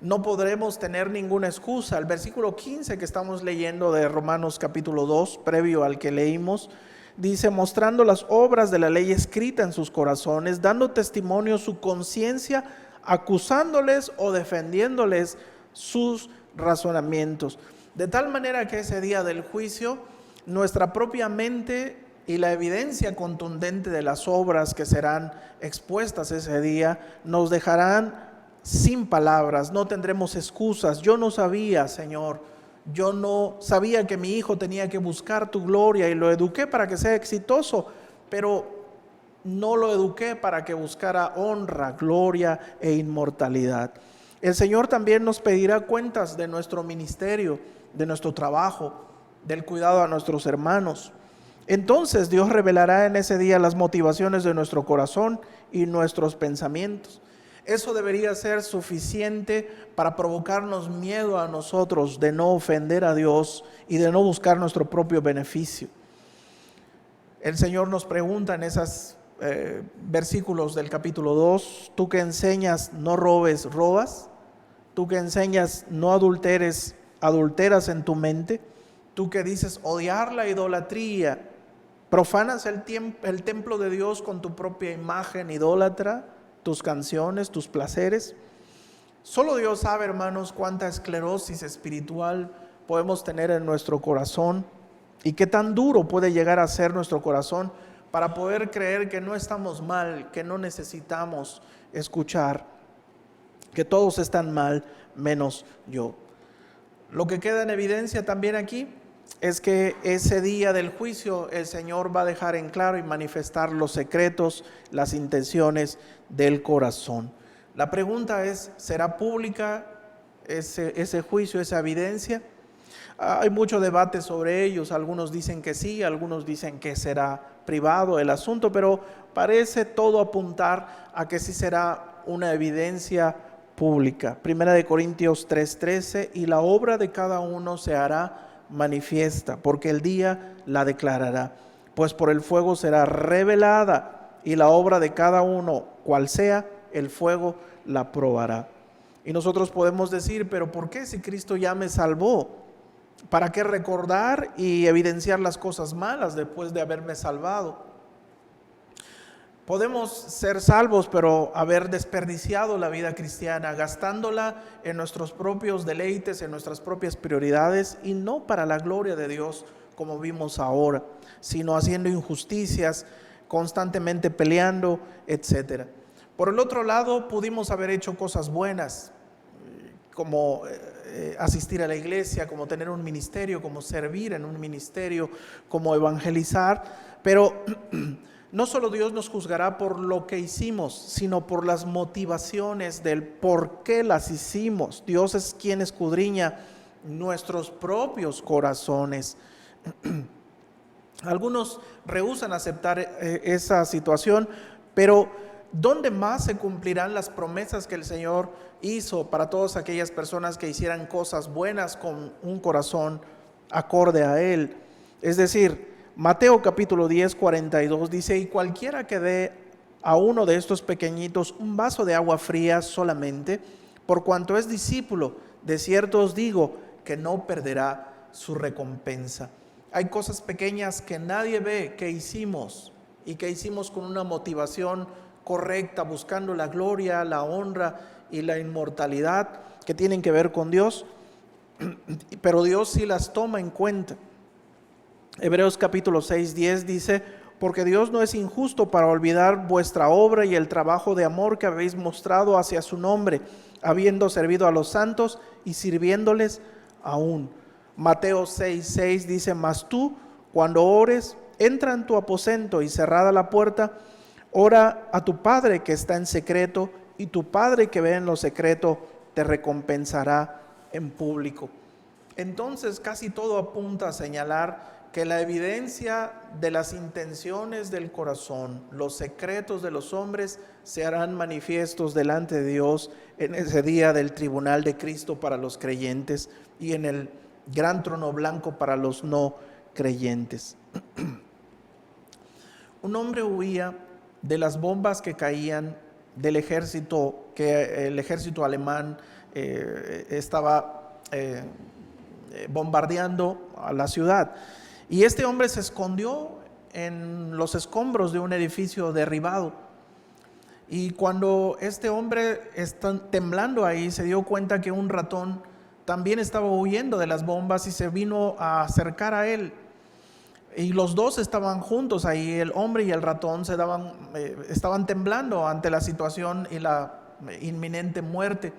No podremos tener ninguna excusa. El versículo 15 que estamos leyendo de Romanos capítulo 2, previo al que leímos, dice: mostrando las obras de la ley escrita en sus corazones, dando testimonio su conciencia, acusándoles o defendiéndoles sus razonamientos. De tal manera que ese día del juicio, nuestra propia mente y la evidencia contundente de las obras que serán expuestas ese día nos dejarán sin palabras. No tendremos excusas. Yo no sabía, Señor, yo no sabía que mi hijo tenía que buscar tu gloria y lo eduqué para que sea exitoso, pero no lo eduqué para que buscara honra, gloria e inmortalidad. El Señor también nos pedirá cuentas de nuestro ministerio, de nuestro trabajo, del cuidado a nuestros hermanos. Entonces Dios revelará en ese día las motivaciones de nuestro corazón y nuestros pensamientos. Eso debería ser suficiente para provocarnos miedo a nosotros de no ofender a Dios y de no buscar nuestro propio beneficio. El Señor nos pregunta en esos versículos del capítulo 2: tú que enseñas no robes, ¿robas? Tú que enseñas no adulteres, ¿adulteras en tu mente? Tú que dices odiar la idolatría, ¿profanas el templo de Dios con tu propia imagen idólatra? Tus canciones, tus placeres. Solo Dios sabe, hermanos, cuánta esclerosis espiritual podemos tener en nuestro corazón y qué tan duro puede llegar a ser nuestro corazón para poder creer que no estamos mal, que no necesitamos escuchar, que todos están mal menos yo. Lo que queda en evidencia también aquí es que ese día del juicio el Señor va a dejar en claro y manifestar los secretos, las intenciones del corazón. La pregunta es: ¿será pública ese juicio, esa evidencia? Hay mucho debate sobre ellos. Algunos dicen que sí, algunos dicen que será privado el asunto, pero parece todo apuntar a que sí será una evidencia pública. Primera de Corintios 3:13: y la obra de cada uno se hará manifiesta, porque el día la declarará, pues por el fuego será revelada, y la obra de cada uno, cual sea, el fuego la probará. Y nosotros podemos decir: pero ¿por qué, si Cristo ya me salvó? ¿Para qué recordar y evidenciar las cosas malas después de haberme salvado? Podemos ser salvos, pero haber desperdiciado la vida cristiana, gastándola en nuestros propios deleites, en nuestras propias prioridades, y no para la gloria de Dios, como vimos ahora, sino haciendo injusticias, constantemente peleando, etc. Por el otro lado, pudimos haber hecho cosas buenas, como asistir a la iglesia, como tener un ministerio, como servir en un ministerio, como evangelizar, pero no solo Dios nos juzgará por lo que hicimos, sino por las motivaciones del por qué las hicimos. Dios es quien escudriña nuestros propios corazones. Algunos rehúsan aceptar esa situación, pero ¿dónde más se cumplirán las promesas que el Señor hizo para todas aquellas personas que hicieran cosas buenas con un corazón acorde a Él? Es decir, Mateo capítulo 10, 42 dice: y cualquiera que dé a uno de estos pequeñitos un vaso de agua fría solamente, por cuanto es discípulo, de cierto os digo que no perderá su recompensa. Hay cosas pequeñas que nadie ve que hicimos y que hicimos con una motivación correcta, buscando la gloria, la honra y la inmortalidad que tienen que ver con Dios, pero Dios sí las toma en cuenta. Hebreos capítulo 6, 10 dice: porque Dios no es injusto para olvidar vuestra obra y el trabajo de amor que habéis mostrado hacia su nombre, habiendo servido a los santos y sirviéndoles aún. Mateo 6, 6 dice: mas tú, cuando ores, entra en tu aposento y cerrada la puerta, ora a tu Padre que está en secreto, y tu Padre que ve en lo secreto te recompensará en público. Entonces casi todo apunta a señalar que la evidencia de las intenciones del corazón, los secretos de los hombres, se harán manifiestos delante de Dios en ese día del tribunal de Cristo para los creyentes y en el gran trono blanco para los no creyentes. Un hombre huía de las bombas que caían del ejército, que el ejército alemán estaba bombardeando a la ciudad. Y este hombre se escondió en los escombros de un edificio derribado. Y cuando este hombre está temblando ahí, se dio cuenta que un ratón también estaba huyendo de las bombas y se vino a acercar a él. Y los dos estaban juntos ahí, el hombre y el ratón estaban temblando ante la situación y la inminente muerte.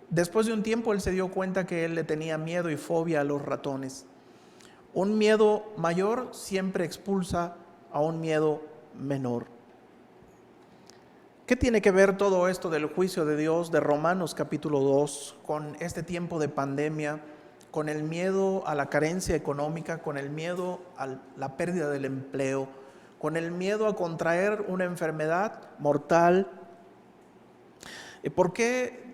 Después de un tiempo él se dio cuenta que él le tenía miedo y fobia a los ratones. Un miedo mayor siempre expulsa a un miedo menor. ¿Qué tiene que ver todo esto del juicio de Dios de Romanos capítulo 2 con este tiempo de pandemia, con el miedo a la carencia económica, con el miedo a la pérdida del empleo, con el miedo a contraer una enfermedad mortal? ¿Por qué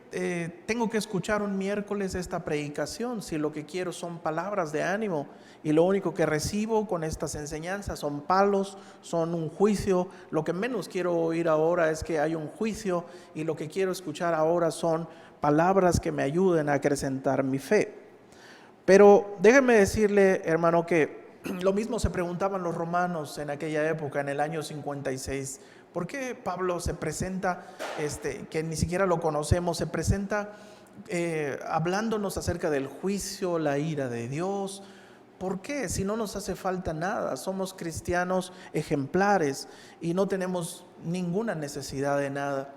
tengo que escuchar un miércoles esta predicación si lo que quiero son palabras de ánimo y lo único que recibo con estas enseñanzas son palos, son un juicio? Lo que menos quiero oír ahora es que hay un juicio, y lo que quiero escuchar ahora son palabras que me ayuden a acrecentar mi fe. Pero déjeme decirle, hermano, que lo mismo se preguntaban los romanos en aquella época, en el año 56. ¿Por qué Pablo se presenta, que ni siquiera lo conocemos, se presenta hablándonos acerca del juicio, la ira de Dios? ¿Por qué? Si no nos hace falta nada, somos cristianos ejemplares y no tenemos ninguna necesidad de nada.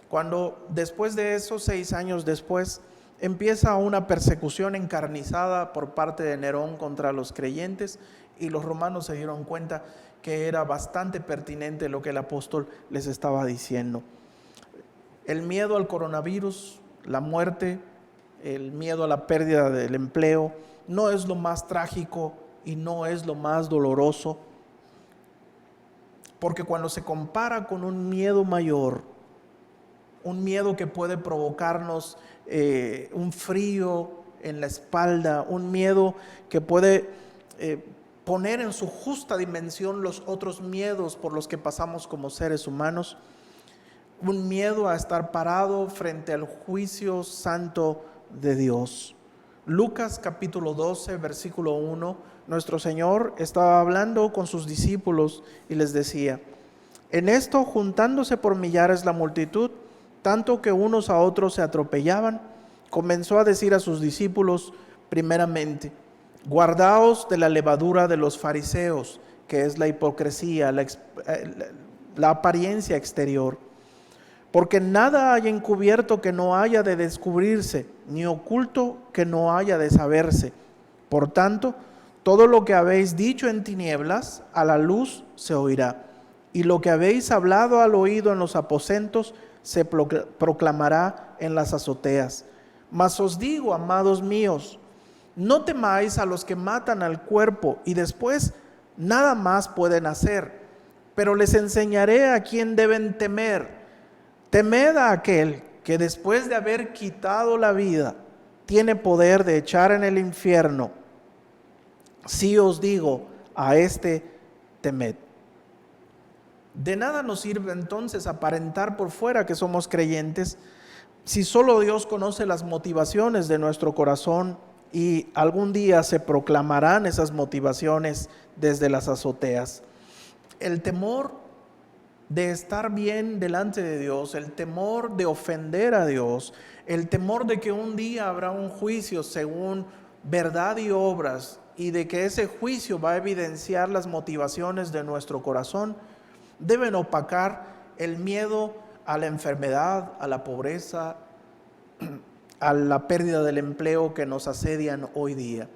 Cuando después de eso, 6 años después, empieza una persecución encarnizada por parte de Nerón contra los creyentes, y los romanos se dieron cuenta que era bastante pertinente lo que el apóstol les estaba diciendo. El miedo al coronavirus, la muerte, el miedo a la pérdida del empleo, no es lo más trágico y no es lo más doloroso, porque cuando se compara con un miedo mayor, un miedo que puede provocarnos un frío en la espalda, un miedo que puede poner en su justa dimensión los otros miedos por los que pasamos como seres humanos, un miedo a estar parado frente al juicio santo de Dios. Lucas capítulo 12, versículo 1, nuestro Señor estaba hablando con sus discípulos y les decía: en esto, juntándose por millares la multitud, tanto que unos a otros se atropellaban, comenzó a decir a sus discípulos primeramente: guardaos de la levadura de los fariseos, que es la hipocresía, la apariencia exterior. Porque nada hay encubierto que no haya de descubrirse, ni oculto que no haya de saberse. Por tanto, todo lo que habéis dicho en tinieblas, a la luz se oirá. y lo que habéis hablado al oído en los aposentos se proclamará en las azoteas. Mas os digo, amados míos, no temáis a los que matan al cuerpo y después nada más pueden hacer, pero les enseñaré a quién deben temer. Temed a aquel que después de haber quitado la vida tiene poder de echar en el infierno. Sí os digo, a este temed. De nada nos sirve entonces aparentar por fuera que somos creyentes si solo Dios conoce las motivaciones de nuestro corazón, y algún día se proclamarán esas motivaciones desde las azoteas. El temor de estar bien delante de Dios, el temor de ofender a Dios, el temor de que un día habrá un juicio según verdad y obras, y de que ese juicio va a evidenciar las motivaciones de nuestro corazón, deben opacar el miedo a la enfermedad, a la pobreza, a la pérdida del empleo que nos asedian hoy día.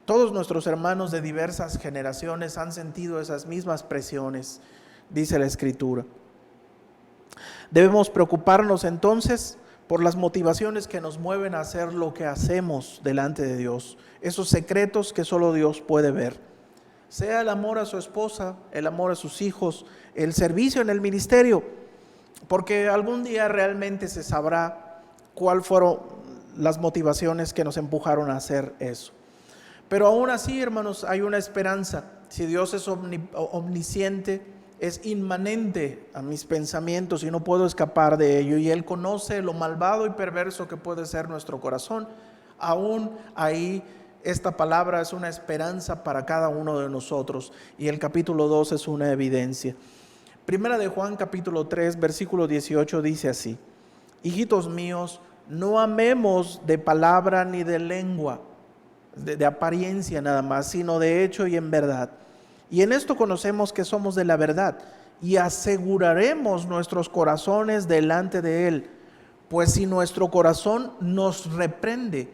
Todos nuestros hermanos de diversas generaciones han sentido esas mismas presiones, dice la Escritura. Debemos preocuparnos entonces por las motivaciones que nos mueven a hacer lo que hacemos delante de Dios, esos secretos que solo Dios puede ver. Sea el amor a su esposa, el amor a sus hijos, el servicio en el ministerio, porque algún día realmente se sabrá cuáles fueron las motivaciones que nos empujaron a hacer eso. Pero aún así, hermanos, hay una esperanza. Si Dios es omnisciente, es inmanente a mis pensamientos y no puedo escapar de ello, y Él conoce lo malvado y perverso que puede ser nuestro corazón, aún ahí esta palabra es una esperanza para cada uno de nosotros, y el capítulo 2 es una evidencia. Primera de Juan capítulo 3 versículo 18 dice así: hijitos míos, no amemos de palabra ni de lengua, de apariencia nada más, sino de hecho y en verdad. Y en esto conocemos que somos de la verdad, y aseguraremos nuestros corazones delante de Él. Pues si nuestro corazón nos reprende,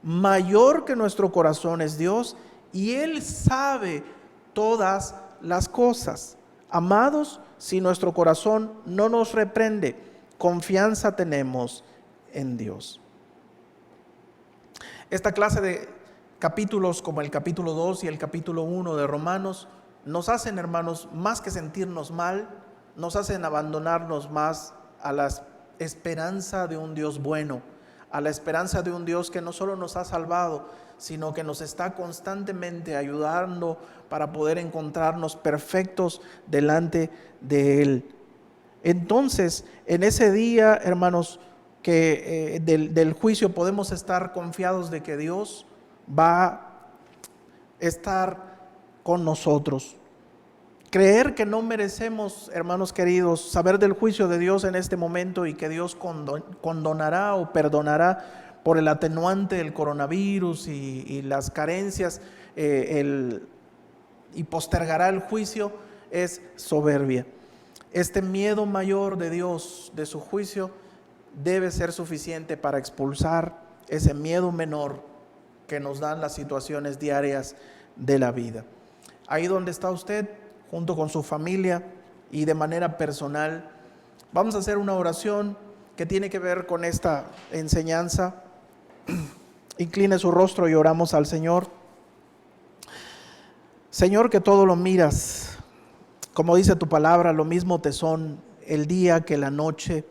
mayor que nuestro corazón es Dios, y Él sabe todas las cosas. Amados, si nuestro corazón no nos reprende, confianza tenemos en Dios. Esta clase de capítulos como el capítulo 2 y el capítulo 1 de Romanos nos hacen, hermanos, más que sentirnos mal, nos hacen abandonarnos más a la esperanza de un Dios bueno, a la esperanza de un Dios que no solo nos ha salvado, sino que nos está constantemente ayudando para poder encontrarnos perfectos delante de Él. Entonces, en ese día, hermanos, que del juicio podemos estar confiados de que Dios va a estar con nosotros. Creer que no merecemos, hermanos queridos, saber del juicio de Dios en este momento, y que Dios condonará o perdonará por el atenuante del coronavirus y las carencias, y postergará el juicio, es soberbia. Este miedo mayor de Dios, de su juicio, debe ser suficiente para expulsar ese miedo menor que nos dan las situaciones diarias de la vida. Ahí donde está usted, junto con su familia y de manera personal, vamos a hacer una oración que tiene que ver con esta enseñanza. Incline su rostro y oramos al Señor. Señor, que todo lo miras, como dice tu palabra, lo mismo te son el día que la noche,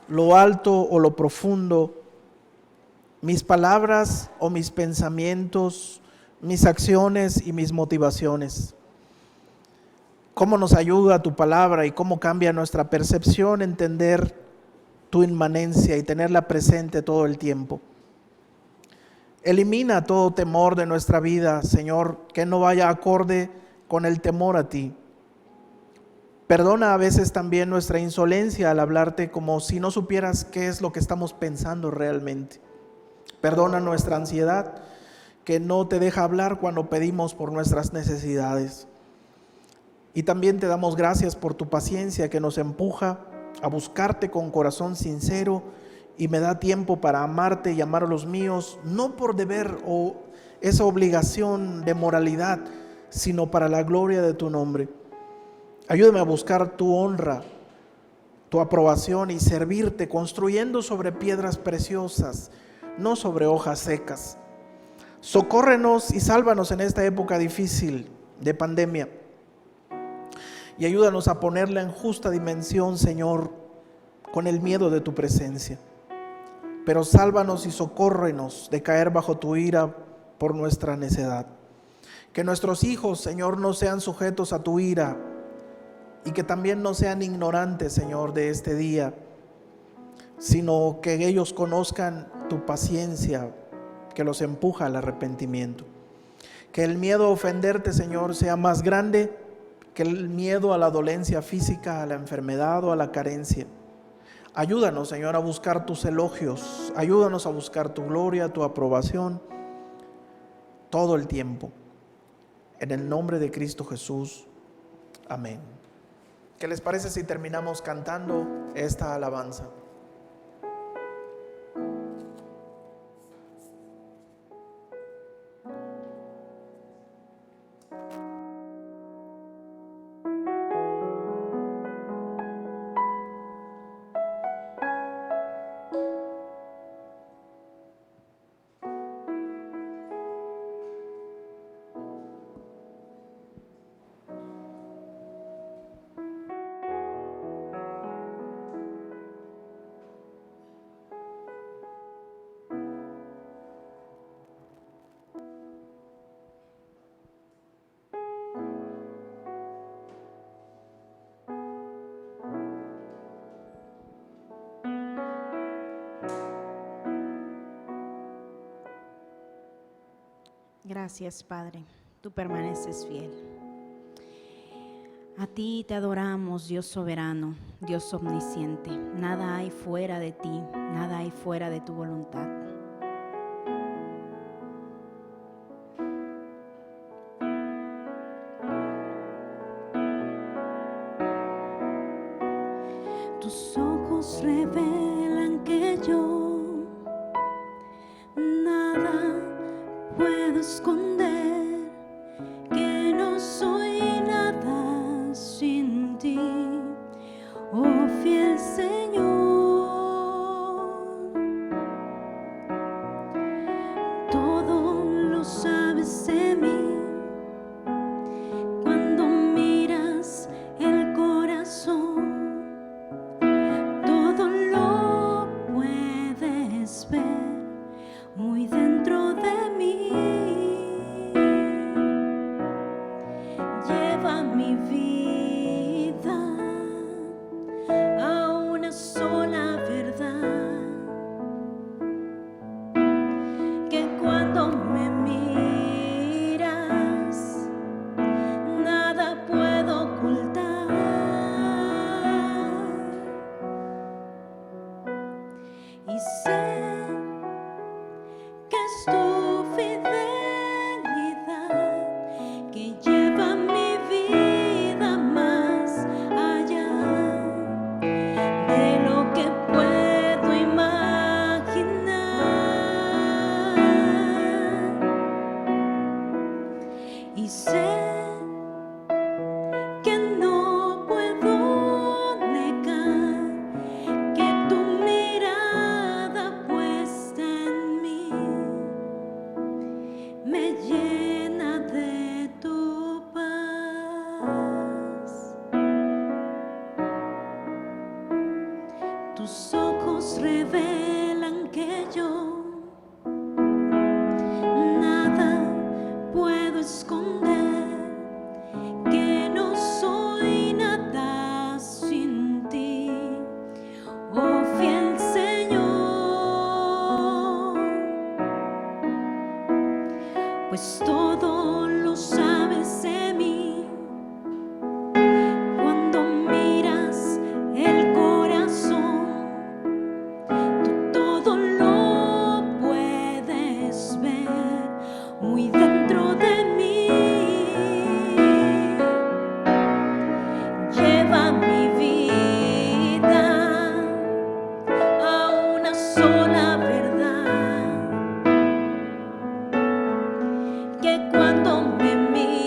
lo alto o lo profundo, mis palabras o mis pensamientos, mis acciones y mis motivaciones. Cómo nos ayuda tu palabra y cómo cambia nuestra percepción entender tu inmanencia y tenerla presente todo el tiempo. Elimina todo temor de nuestra vida, Señor, que no vaya acorde con el temor a ti. Perdona a veces también nuestra insolencia al hablarte como si no supieras qué es lo que estamos pensando realmente. Perdona nuestra ansiedad que no te deja hablar cuando pedimos por nuestras necesidades. Y también te damos gracias por tu paciencia que nos empuja a buscarte con corazón sincero y me da tiempo para amarte y amar a los míos, no por deber o esa obligación de moralidad, sino para la gloria de tu nombre. Ayúdame a buscar tu honra, tu aprobación y servirte construyendo sobre piedras preciosas, no sobre hojas secas. Socórrenos y sálvanos en esta época difícil de pandemia y ayúdanos a ponerla en justa dimensión, Señor, con el miedo de tu presencia. Pero sálvanos y socórrenos de caer bajo tu ira por nuestra necedad. Que nuestros hijos, Señor, no sean sujetos a tu ira y que también no sean ignorantes, Señor, de este día, sino que ellos conozcan tu paciencia que los empuja al arrepentimiento. Que el miedo a ofenderte, Señor, sea más grande que el miedo a la dolencia física, a la enfermedad o a la carencia. Ayúdanos, Señor, a buscar tus elogios, ayúdanos a buscar tu gloria, tu aprobación, todo el tiempo. En el nombre de Cristo Jesús, amén. ¿Qué les parece si terminamos cantando esta alabanza? Gracias, Padre, tú permaneces fiel. A ti te adoramos, Dios soberano, Dios omnisciente. Nada hay fuera de ti, nada hay fuera de tu voluntad. Tus ojos revelan que yo nada puedo esconder, que no soy nada sin ti, oh fiel Señor. Todo lo sabes de mí, cuando miras el corazón, todo lo puedes ver muy dentro de mí. Lleva mi vida a una sola verdad, que cuando me miras nada puedo ocultar, y sé que es tu fidelidad que lleva mi vida más allá de lo que puedo imaginar, y sé que no puedo negar que tu mirada puesta en mí me llena de tu paz. Tus ojos revelan que yo nada puedo esconder, que no soy nada sin ti, oh fiel Señor. Pues todo lo sabes de mí, cuando miras el corazón, tú todo lo puedes ver muy dentro de mí. Lleva mi vida a una sola verdad, que cuando me miras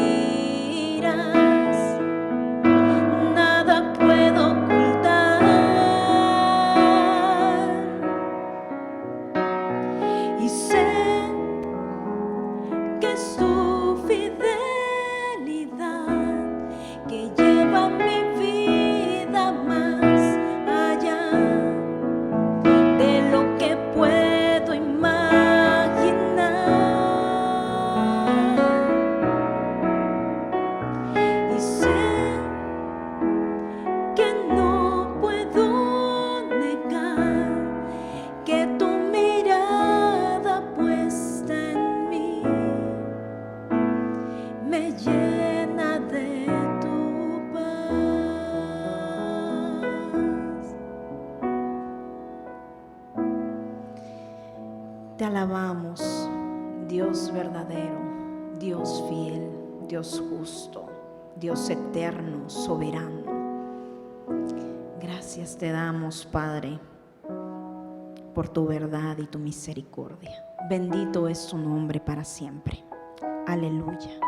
Te alabamos, Dios verdadero, Dios fiel, Dios justo, Dios eterno, soberano. Gracias te damos, Padre, por tu verdad y tu misericordia. Bendito es tu nombre para siempre. Aleluya.